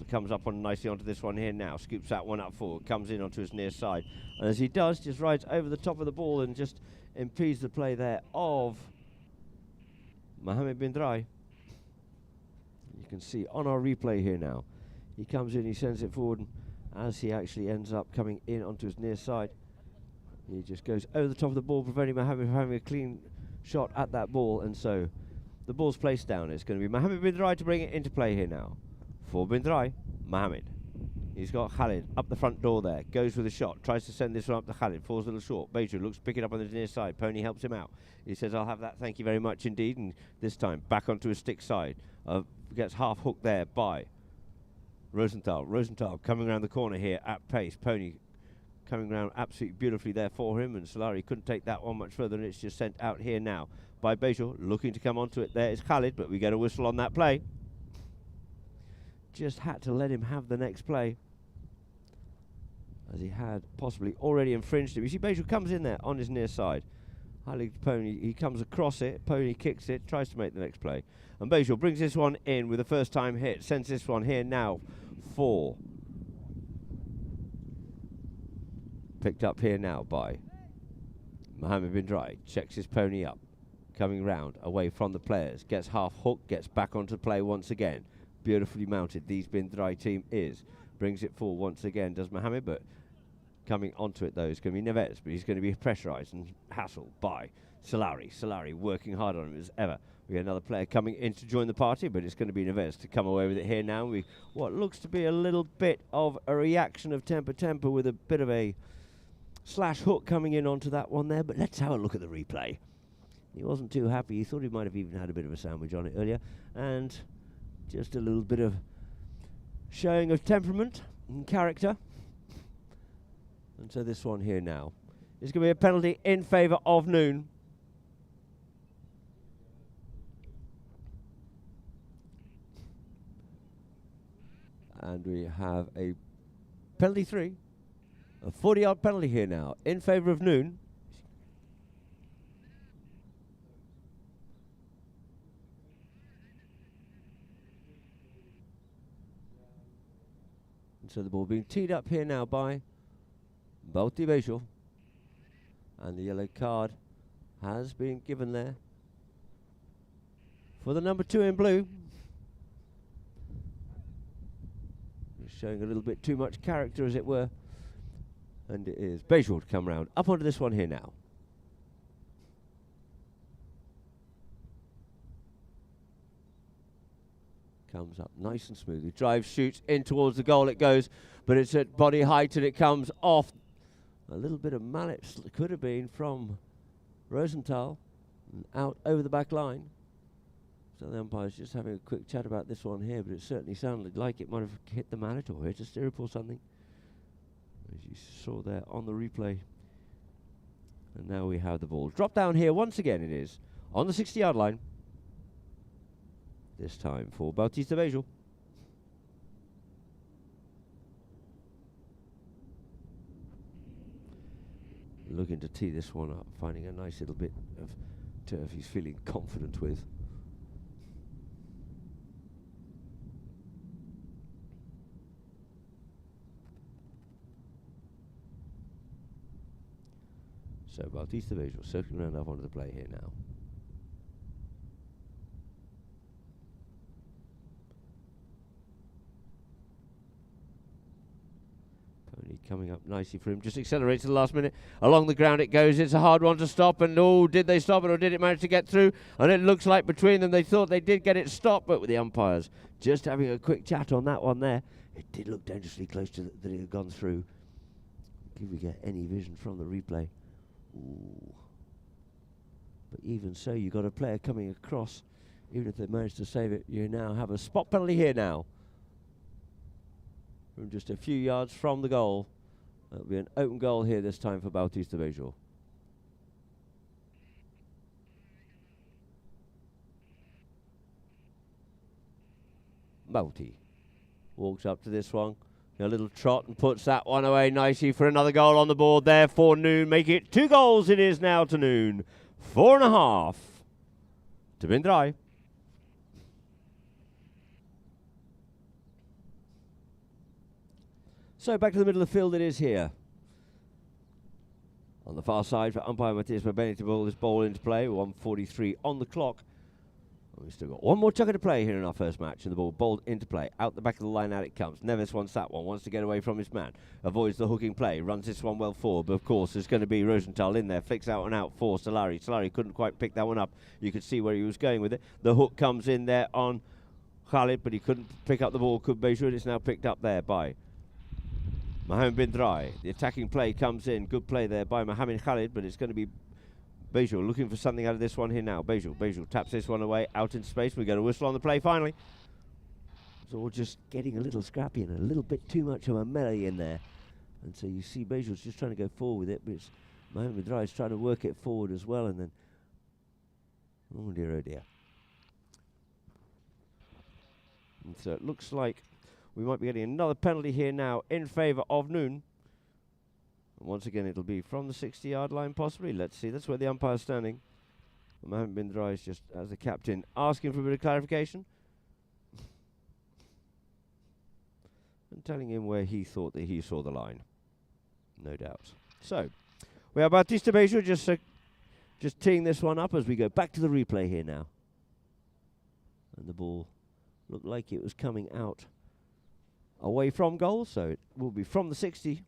comes up on nicely onto this one here now. Scoops that one up forward. Comes in onto his near side. And as he does, just rides over the top of the ball and just impedes the play there of Mohammed bin Drai. You can see on our replay here now. He comes in, he sends it forward, and as he actually ends up coming in onto his near side, he just goes over the top of the ball, preventing Mohammed from having a clean shot at that ball, and so the ball's placed down. It's going to be Mohammed bin Drai to bring it into play here now. For bin Drai, Mohammed. He's got Khalid up the front door there, goes with a shot, tries to send this one up to Khalid, falls a little short. Bejul looks to pick it up on the near side. Pony helps him out. He says, I'll have that, thank you very much indeed, and this time back onto his stick side. Gets half hooked there by Rosenthal. Rosenthal coming around the corner here at pace. Pony coming round absolutely beautifully there for him, and Solari couldn't take that one much further, and it's just sent out here now by Bejor. Looking to come onto it there is Khalid, but we get a whistle on that play. Just had to let him have the next play, as he had possibly already infringed it. You see Bejor comes in there on his near side. Khalid Pony, he comes across it, Pony kicks it, tries to make the next play. And Bejor brings this one in with a first time hit, sends this one here now for... Picked up here now by Mohammed bin Drai. Checks his pony up. Coming round, away from the players. Gets half hooked, gets back onto play once again. Beautifully mounted, these bin Drai team is. Brings it forward once again, does Mohammed, but coming onto it though is going to be Neves, but he's going to be pressurised and hassled by Solari. Solari working hard on him as ever. We get another player coming in to join the party, but it's going to be Neves to come away with it here now. What looks to be a little bit of a reaction of temper with a bit of a slash hook coming in onto that one there, but let's have a look at the replay. He wasn't too happy. He thought he might have even had a bit of a sandwich on it earlier, and just a little bit of showing of temperament and character. And so this one here now is going to be a penalty in favour of Noon. And we have a penalty 3. A 40-yard penalty here now in favour of Noon. And so the ball being teed up here now by Balti Bejor. And the yellow card has been given there for the number 2 in blue. Showing a little bit too much character, as it were. And it is Bejor to come round up onto this one here now. Comes up nice and smooth. He drives, shoots in towards the goal. It goes, but it's at body height and it comes off. A little bit of mallet could have been from Rosenthal and out over the back line. So the umpire's just having a quick chat about this one here, but it certainly sounded like it might have hit the mallet or hit a stirrup or something, as you saw there on the replay. And now we have the ball drop down here once again. It is on the 60-yard line, this time for Bautista Bejor. Looking to tee this one up, finding a nice little bit of turf he's feeling confident with. So Bautista Bejor circling around up onto the play here now. Pony coming up nicely for him, just accelerates at the last minute. Along the ground it goes, it's a hard one to stop, and oh, did they stop it or did it manage to get through? And it looks like between them they thought they did get it stopped, but with the umpires just having a quick chat on that one there. It did look dangerously close to that it had gone through. If we get any vision from the replay. Ooh. But even so, you've got a player coming across. Even if they manage to save it, you now have a spot penalty here now. From just a few yards from the goal. That'll be an open goal here this time for Bautista Bejor. Bauti walks up to this one. A little trot and puts that one away nicely for another goal on the board there for Noon. Make it 2 goals it is now to Noon. 4.5 to bin Drai. So back to the middle of the field it is here. On the far side for umpire Matthias Mabeni to ball this ball into play. 1:43 on the clock. We've still got one more chucker to play here in our first match, and the ball bowled into play. Out the back of the line, out it comes. Neves wants that one, wants to get away from his man. Avoids the hooking play, runs this one well forward, but of course there's going to be Rosenthal in there. Flicks out and out for Solari. Solari couldn't quite pick that one up. You could see where he was going with it. The hook comes in there on Khalid, but he couldn't pick up the ball. Could Bejor. It's now picked up there by Mohammed bin Drai. The attacking play comes in. Good play there by Mohammed Khalid, but it's going to be Bejor looking for something out of this one here now. Bejor taps this one away out in space. We get a whistle on the play finally. It's all just getting a little scrappy and a little bit too much of a melee in there. And so you see Bejo's just trying to go forward with it, but it's Mohamed Drai is trying to work it forward as well, and then, oh dear, oh dear. And so it looks like we might be getting another penalty here now in favour of Noon. And once again, it'll be from the 60-yard line, possibly. Let's see. That's where the umpire's standing. Mohamed Drai is just, as the captain, asking for a bit of clarification. And telling him where he thought that he saw the line. No doubt. So, we have Bautista Bejo just teeing this one up as we go back to the replay here now. And the ball looked like it was coming out away from goal, so it will be from the 60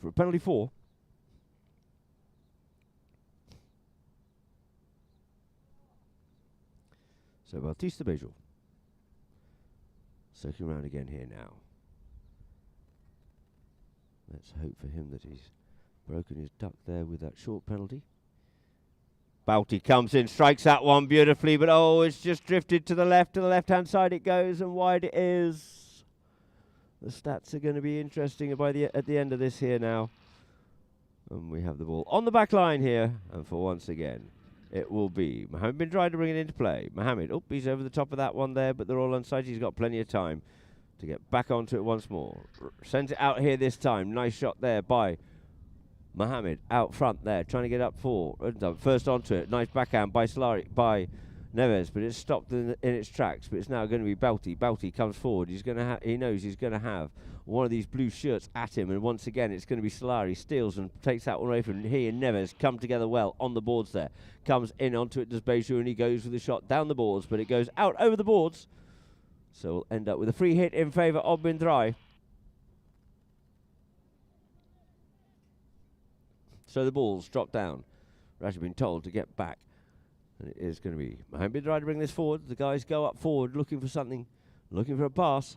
for a penalty 4. So Bautista Bejo circling around again here now. Let's hope for him that he's broken his duck there with that short penalty. Bouty comes in, strikes that one beautifully, but oh, it's just drifted to the left-hand side it goes, and wide it is. The stats are going to be interesting at the end of this here now. And we have the ball on the back line here, and for once again, it will be Mohamed bin Drai to bring it into play. Mohamed, oh, he's over the top of that one there, but they're all onside. He's got plenty of time to get back onto it once more. Sends it out here this time. Nice shot there by Mohamed out front there, trying to get up for first onto it. Nice backhand by Neves, but it's stopped in its tracks. But it's now going to be Bouty. Bouty comes forward. He knows he's going to have one of these blue shirts at him, and once again it's going to be Solari. Steals and takes that one away from him. He and Neves come together well on the boards there. Comes in onto it, does Bejo, and he goes with the shot down the boards, but it goes out over the boards. So we'll end up with a free hit in favour of bin Drai. So the ball's dropped down. Rash has been told to get back. And it is going to be Mohamed bin Drai to bring this forward. The guys go up forward looking for something, looking for a pass.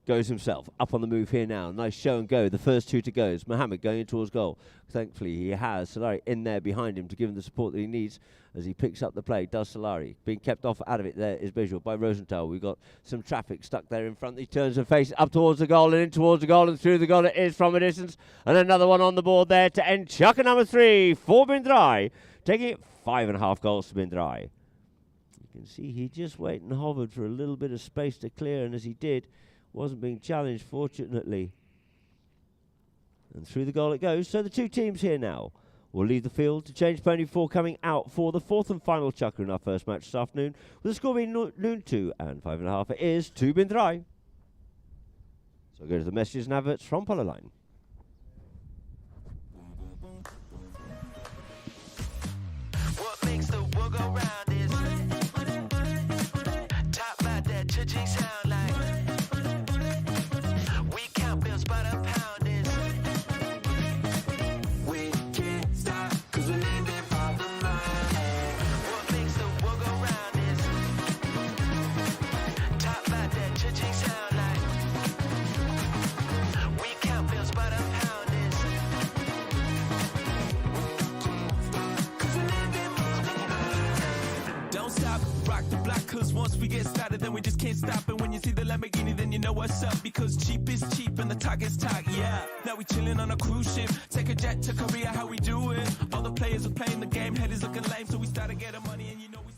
Goes himself up on the move here now. Nice show and go. The first two to go. Mohamed going in towards goal. Thankfully, he has Solari in there behind him to give him the support that he needs as he picks up the play. Does Solari. Being kept off out of it there is Bejo by Rosenthal. We've got some traffic stuck there in front. He turns and faces up towards the goal and in towards the goal and through the goal it is from a distance. And another one on the board there to end chucker number 3 for bin Drai. Taking it 5.5 goals to bin Drai. You can see he just waited and hovered for a little bit of space to clear, and as he did, wasn't being challenged, fortunately. And through the goal it goes. So the two teams here now will leave the field to change penalty 4 coming out for the 4th and final chucker in our first match this afternoon, with the score being noon 2 and 5.5. It is to bin Drai. So go to the messages and adverts from Polo Line. What makes the world go round is top about that cha-ching sound like. We count bills by the pound is. We can't stop cause we're living by the line. What makes the world go round is top about that cha-ching sound like. We count bills by the pound is. Cause we're living by the line. Don't stop, rock the block, cause once we get started then we just can't stop. And when you see the Lamborghini then you know what's up, because cheap is cheap and the talk is talk, yeah. Now we chilling on a cruise ship, take a jet to Korea, how we do it. All the players are playing the game, head is looking lame, so we started getting money and you know we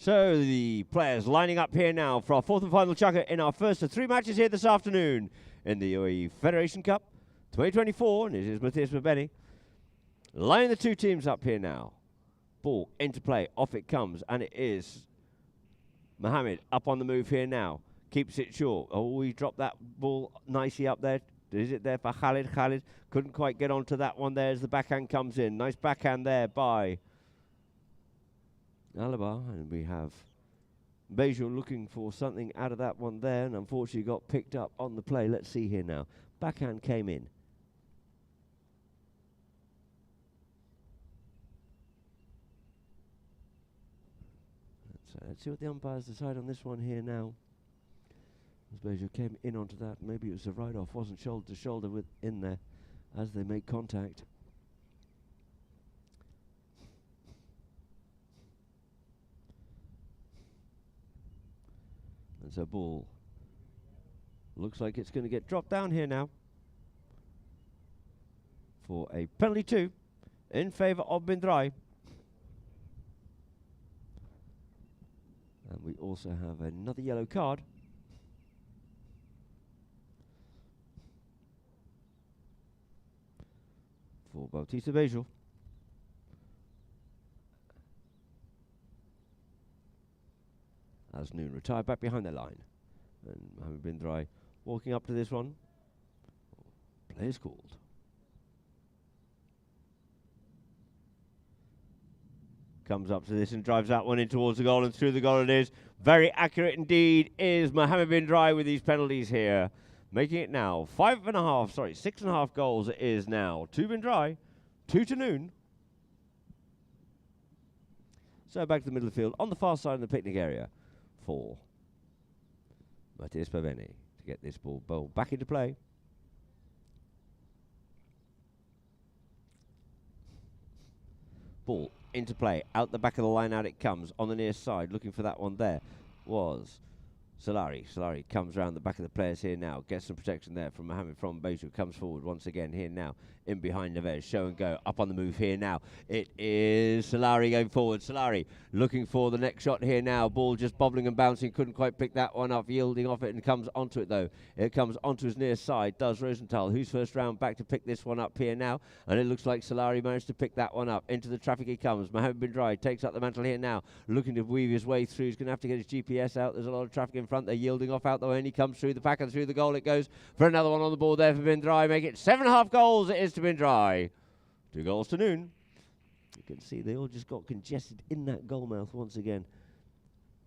So the players lining up here now for our 4th and final chucker in our first of 3 matches here this afternoon in the UAE Federation Cup 2024. And it is Matthias Mabeni lining the two teams up here now. Ball into play, off it comes, and it is Mohamed up on the move here now. Keeps it short. Oh, he dropped that ball nicely up there. Is it there for Khalid? Khalid couldn't quite get onto that one there as the backhand comes in. Nice backhand there by Alabar. And we have Bejul looking for something out of that one there, and unfortunately got picked up on the play. Let's see here now. Backhand came in. So let's see what the umpires decide on this one here now. As Bejul came in onto that, maybe it was a write-off, wasn't shoulder to shoulder with in there as they made contact. And so ball looks like it's going to get dropped down here now for a penalty 2 in favour of Drai. And we also have another yellow card. For Bautista Bejul. As Noon retired back behind the line. And Mohammed Drai walking up to this one. Play is called. Comes up to this and drives that one in towards the goal, and through the goal it is. Very accurate indeed is Mohammed Drai with these penalties here. Making it now 6.5 goals it is now. 2 Drai, 2 to Noon. So back to the middle of the field on the far side of the picnic area for Matthias Paveni to get this ball back into play. Ball into play, out the back of the line, out it comes, on the near side, looking for that one there, was Solari. Solari comes around the back of the players here now, gets some protection there from Mohammed from Bejul, comes forward once again here now, in behind Neves, show and go, up on the move here now. It is Solari going forward. Solari looking for the next shot here now, ball just bobbling and bouncing, couldn't quite pick that one up, yielding off it and comes onto it though. It comes onto his near side, does Rosenthal, who's first round back to pick this one up here now, and it looks like Solari managed to pick that one up. Into the traffic he comes. Mohammed Drai takes up the mantle here now, looking to weave his way through. He's going to have to get his GPS out. There's a lot of traffic in front. They're yielding off out the way, and he comes through the pack and through the goal it goes for another one on the board there for Drai. Make it 7.5 goals it is to Drai. 2 goals to Noon. You can see they all just got congested in that goal mouth once again,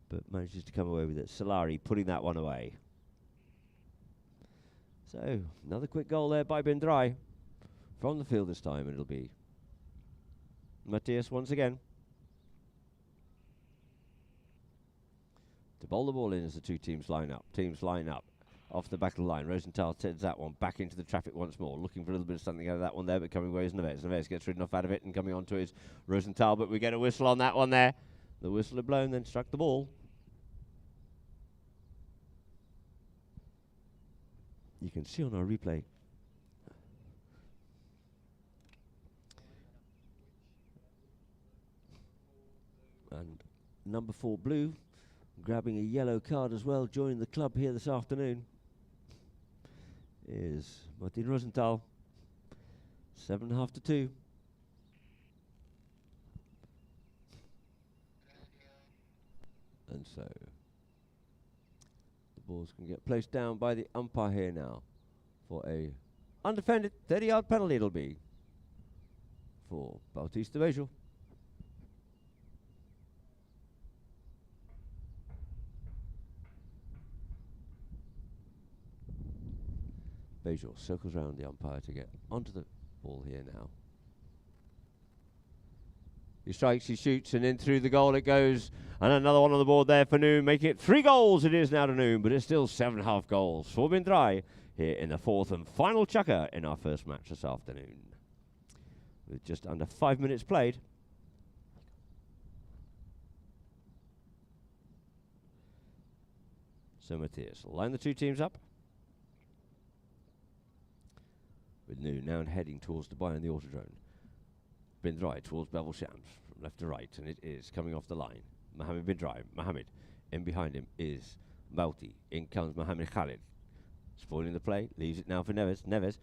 but manages to come away with it. Solari putting that one away. So another quick goal there by Drai from the field this time, and it'll be Matthias once again to bowl the ball in as the two teams line up. Off the back of the line. Rosenthal sends that one back into the traffic once more, looking for a little bit of something out of that one there, but coming away is Neves. Neves gets rid enough out of it and coming on to his Rosenthal, but we get a whistle on that one there. The whistle had blown, then struck the ball. You can see on our replay and number 4 Blue grabbing a yellow card as well, joining the club here this afternoon, is Martin Rosenthal. 7.5 to 2. And so the balls can get placed down by the umpire here now for a undefended 30-yard penalty. It'll be for Bautista Bejul. Bejul circles around the umpire to get onto the ball here now. He strikes, he shoots, and in through the goal it goes. And another one on the board there for Noon, making it 3 goals it is now to Noon, but it's still 7.5 goals for Drai here in the 4th and final chukker in our first match this afternoon. With just under 5 minutes played. So Matthias will line the two teams up. With Noon now heading towards Dubai on the Autodrome. Drai towards Bevel Shams from left to right, and it is coming off the line. Mohammed Drai. Mohammed. In behind him is Bauti. In comes Mohammed Khalid. Spoiling the play. Leaves it now for Neves. Neves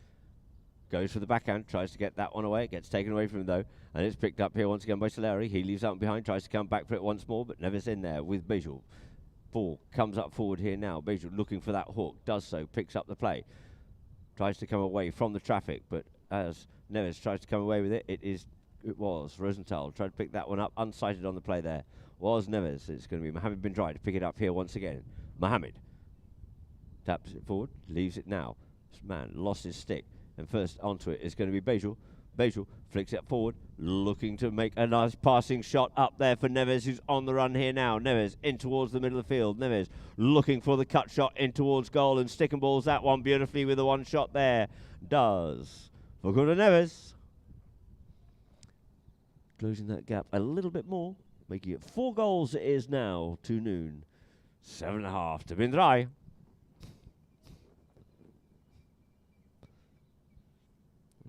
goes for the backhand. Tries to get that one away. It gets taken away from him though. And it's picked up here once again by Solari. He leaves out behind. Tries to come back for it once more. But Neves in there with Bejul. Ball comes up forward here now. Bejul looking for that hook. Does so. Picks up the play. tries to come away from the traffic, but as Neves tries to come away with it, it was Rosenthal tried to pick that one up, unsighted on the play there. Was Neves. It's going to be Mohammed bin Drai to pick it up here once again. Mohammed taps it forward, leaves it now. This man lost his stick, and first onto it is going to be Bejul. Bejul flicks it forward, looking to make a nice passing shot up there for Neves, who's on the run here now. Neves in towards the middle of the field. Neves looking for the cut shot in towards goal, and stick and balls that one beautifully with the one shot there. Does for good Neves. Closing that gap a little bit more, making it 4 goals it is now to Noon. 7.5 to bin Drai.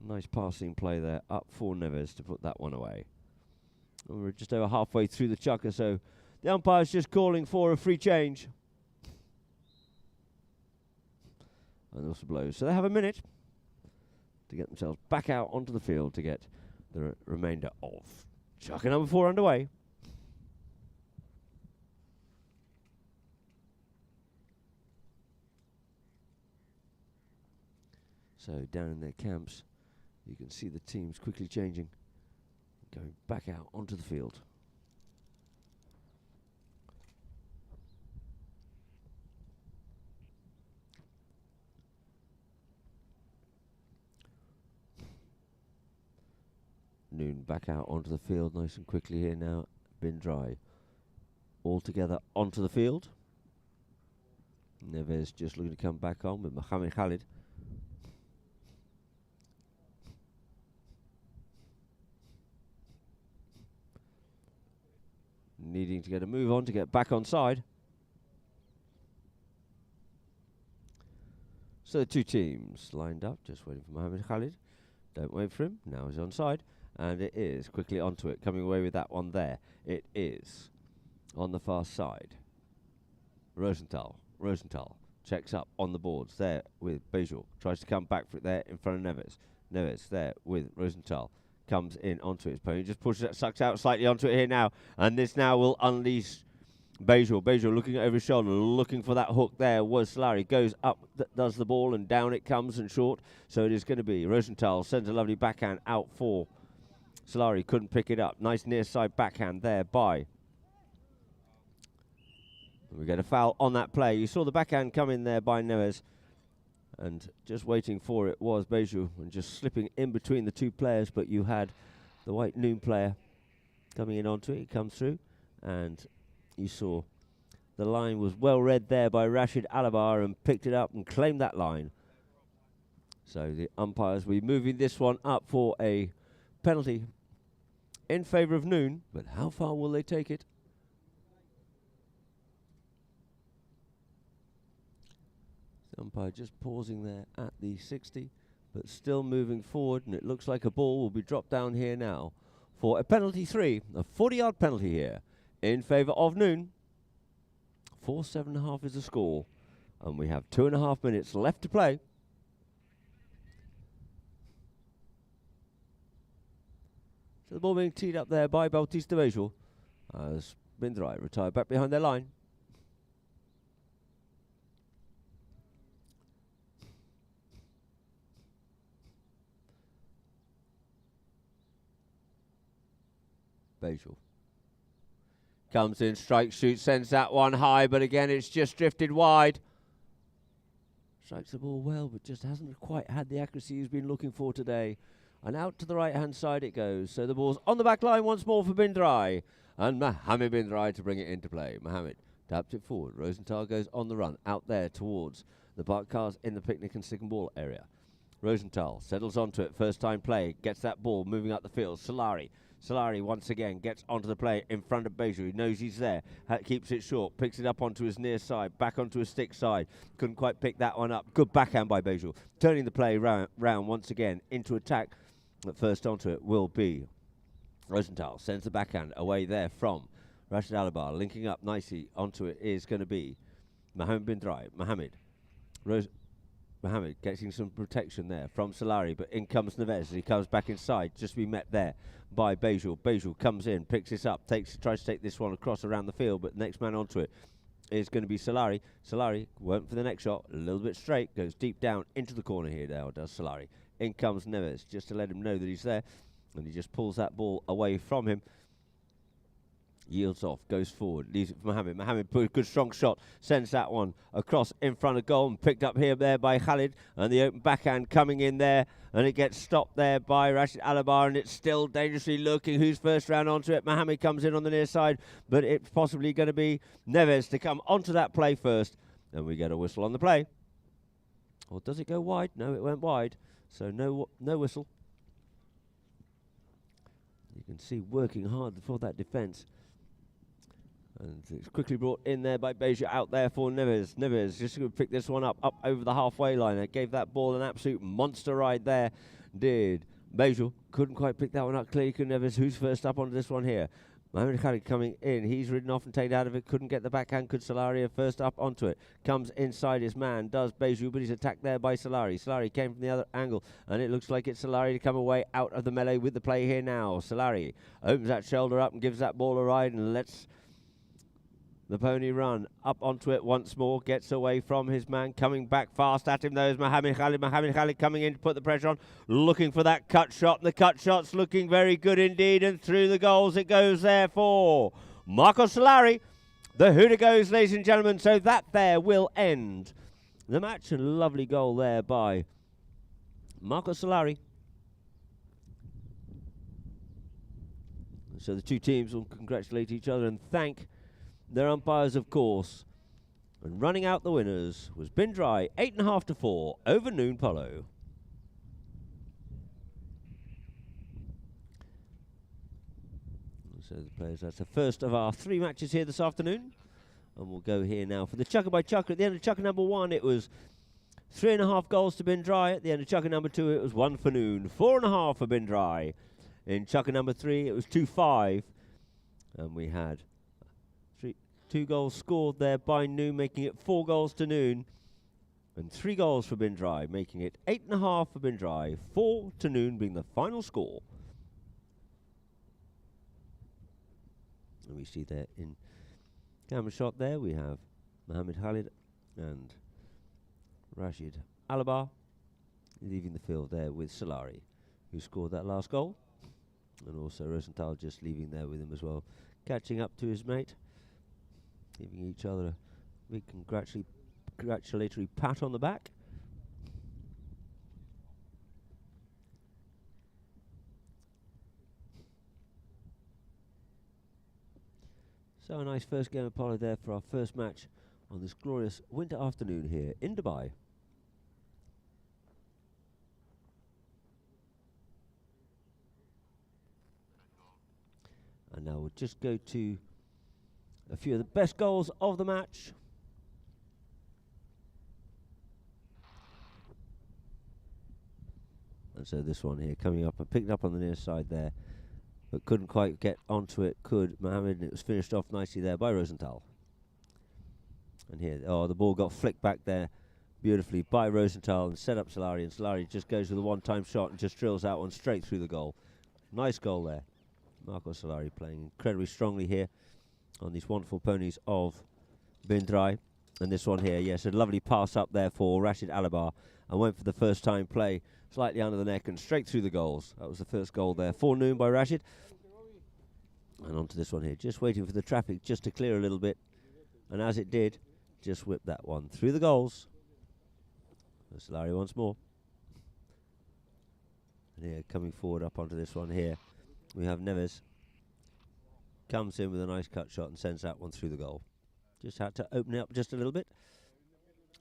Nice passing play there, up for Neves to put that one away. And we're just over halfway through the chukker, so the umpire's just calling for a free change. And also blows. So they have a minute to get themselves back out onto the field to get the remainder of chukker number 4 underway. So down in their camps, you can see the teams quickly changing, going back out onto the field. Noon back out onto the field nice and quickly here now. Bin Drai all together onto the field. Neves just looking to come back on with Mohammed Khalid. Needing to get a move on to get back on side. So the two teams lined up, just waiting for Mohammed Khalid. Don't wait for him, now he's on side. And it is quickly onto it, coming away with that one there. It is on the far side. Rosenthal checks up on the boards there with Bejul. Tries to come back for it there in front of Neves. Neves there with Rosenthal. Comes in onto his pony, just pushes it, sucks out slightly onto it here now, and this now will unleash Bejul. Bejul looking over his shoulder, looking for that hook there. Was Solari, goes up, does the ball, and down it comes and short. So it is going to be Rosenthal sends a lovely backhand out for Solari, couldn't pick it up. Nice near side backhand there by. We get a foul on that play. You saw the backhand come in there by Neves. And just waiting for it was Bejul, and just slipping in between the two players, but you had the white Noon player coming in onto it. He comes through, and you saw the line was well read there by Rashid Alabar and picked it up and claimed that line. So the umpires will be moving this one up for a penalty in favour of Noon, but how far will they take it? Umpire just pausing there at the 60, but still moving forward, and it looks like a ball will be dropped down here now for a penalty 3, a 40-yard penalty here in favour of Noon. 4-7.5 is the score, and we have 2.5 minutes left to play. So the ball being teed up there by Bautista Bejul as bin Drai retire back behind their line. Bejul comes in, strikes, shoots, sends that one high, but again it's just drifted wide. Strikes the ball well, but just hasn't quite had the accuracy he's been looking for today. And out to the right-hand side it goes. So the ball's on the back line once more for bin Drai. And Mohammed bin Drai to bring it into play. Mohammed taps it forward. Rosenthal goes on the run, out there towards the parked cars in the picnic and stick and ball area. Rosenthal settles onto it, first time play, gets that ball moving up the field. Solari once again gets onto the play in front of Bejul. He knows he's there, keeps it short, picks it up onto his near side, back onto his stick side. Couldn't quite pick that one up. Good backhand by Bejul. Turning the play round once again into attack. But first onto it will be Rosenthal. Sends the backhand away there from Rashid Alabar. Linking up nicely onto it is going to be Mohammed bin Drai. Mohammed getting some protection there from Solari, but in comes Neves as he comes back inside, just to be met there by Bejul. Bejul comes in, picks this up, tries to take this one across around the field, but next man onto it is going to be Solari. Solari went for the next shot, a little bit straight, goes deep down into the corner here now, does Solari. In comes Neves, just to let him know that he's there, and he just pulls that ball away from him. Yields off, goes forward, leaves it for Mohamed. Mohamed put a good strong shot, sends that one across in front of goal and picked up here there by Khalid, and the open backhand coming in there, and it gets stopped there by Rashid Alabar, and it's still dangerously looking who's first round onto it. Mohamed comes in on the near side, but it's possibly going to be Neves to come onto that play first, and we get a whistle on the play. Or does it go wide? No, it went wide, so no whistle. You can see working hard for that defence. And it's quickly brought in there by Beja, out there for Neves. Neves just going to pick this one up over the halfway line. It gave that ball an absolute monster ride there, did. Beja couldn't quite pick that one up clearly. Neves, who's first up onto this one here? Mohamed Khalid coming in. He's ridden off and taken out of it. Couldn't get the backhand. Could Solari first up onto it? Comes inside his man. Does Beju, but he's attacked there by Solari. Solari came from the other angle, and it looks like it's Solari to come away out of the melee with the play here now. Solari opens that shoulder up and gives that ball a ride and lets the pony run up onto it once more, gets away from his man, coming back fast at him though is Mohamed Khalid. Mohamed Khalid coming in to put the pressure on, looking for that cut shot, and the cut shot's looking very good indeed, and through the goals it goes there for Marco Solari. The hooter goes, ladies and gentlemen, so that there will end the match, and a lovely goal there by Marco Solari. So the two teams will congratulate each other and thank their umpires, of course. And running out the winners was Drai, 8.5-4 over Noon Polo. So the players, that's the first of our 3 matches here this afternoon. And we'll go here now for the chukker by chukker. At the end of chukker number 1, it was 3.5 goals to Drai. At the end of chukker number 2, it was 1 for Noon. 4.5 for Drai. In chukker number 3, it was 2-5. And we had 2 goals scored there by Noon, making it 4 goals to Noon, and 3 goals for Drai, making it 8.5 for Drai, 4 to Noon being the final score. And we see there in camera shot there, we have Mohamed Khalid and Rashid Alabar leaving the field there with Solari, who scored that last goal, and also Rosenthal just leaving there with him as well, catching up to his mate, giving each other a big congratulatory pat on the back. So a nice first game of polo there for our first match on this glorious winter afternoon here in Dubai. And now we'll just go to a few of the best goals of the match. And so this one here coming up and picked up on the near side there, but couldn't quite get onto it, could Mohamed, and it was finished off nicely there by Rosenthal. And here, the ball got flicked back there beautifully by Rosenthal and set up Solari, and Solari just goes with a one-time shot and just drills that one straight through the goal. Nice goal there. Marco Solari playing incredibly strongly here on these wonderful ponies of Drai. And this one here, yes, a lovely pass up there for Rashid Alabar, and went for the first time play slightly under the neck and straight through the goals. That was the first goal there for Noon by Rashid. And onto this one here, just waiting for the traffic just to clear a little bit, and as it did, just whipped that one through the goals. Solari once more. And here, coming forward up onto this one here, we have Neves. Comes in with a nice cut shot and sends that one through the goal. Just had to open it up just a little bit.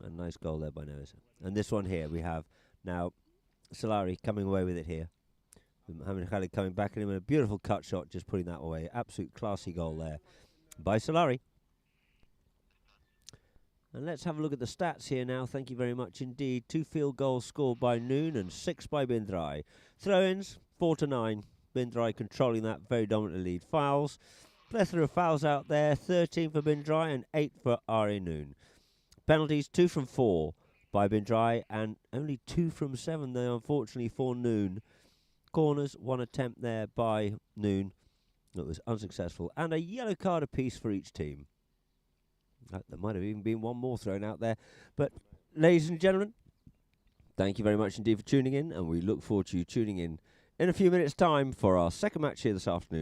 A nice goal there by Neves. And this one here we have now Solari coming away with it here. Mohamed Khalid coming back at him with a beautiful cut shot, just putting that away. Absolute classy goal there by Solari. And let's have a look at the stats here now. Thank you very much indeed. 2 field goals scored by Noon and 6 by Drai. Throw-ins, 4-9. Drai controlling that very dominant lead. Fouls, plethora of fouls out there. 13 for Drai and 8 for RA Noon. Penalties, 2 from 4 by Drai and only 2 from 7 there, unfortunately, for Noon. Corners, 1 attempt there by Noon that was unsuccessful, and a yellow card apiece for each team. There might have even been one more thrown out there. But, ladies and gentlemen, thank you very much indeed for tuning in, and we look forward to you tuning in a few minutes' time for our second match here this afternoon.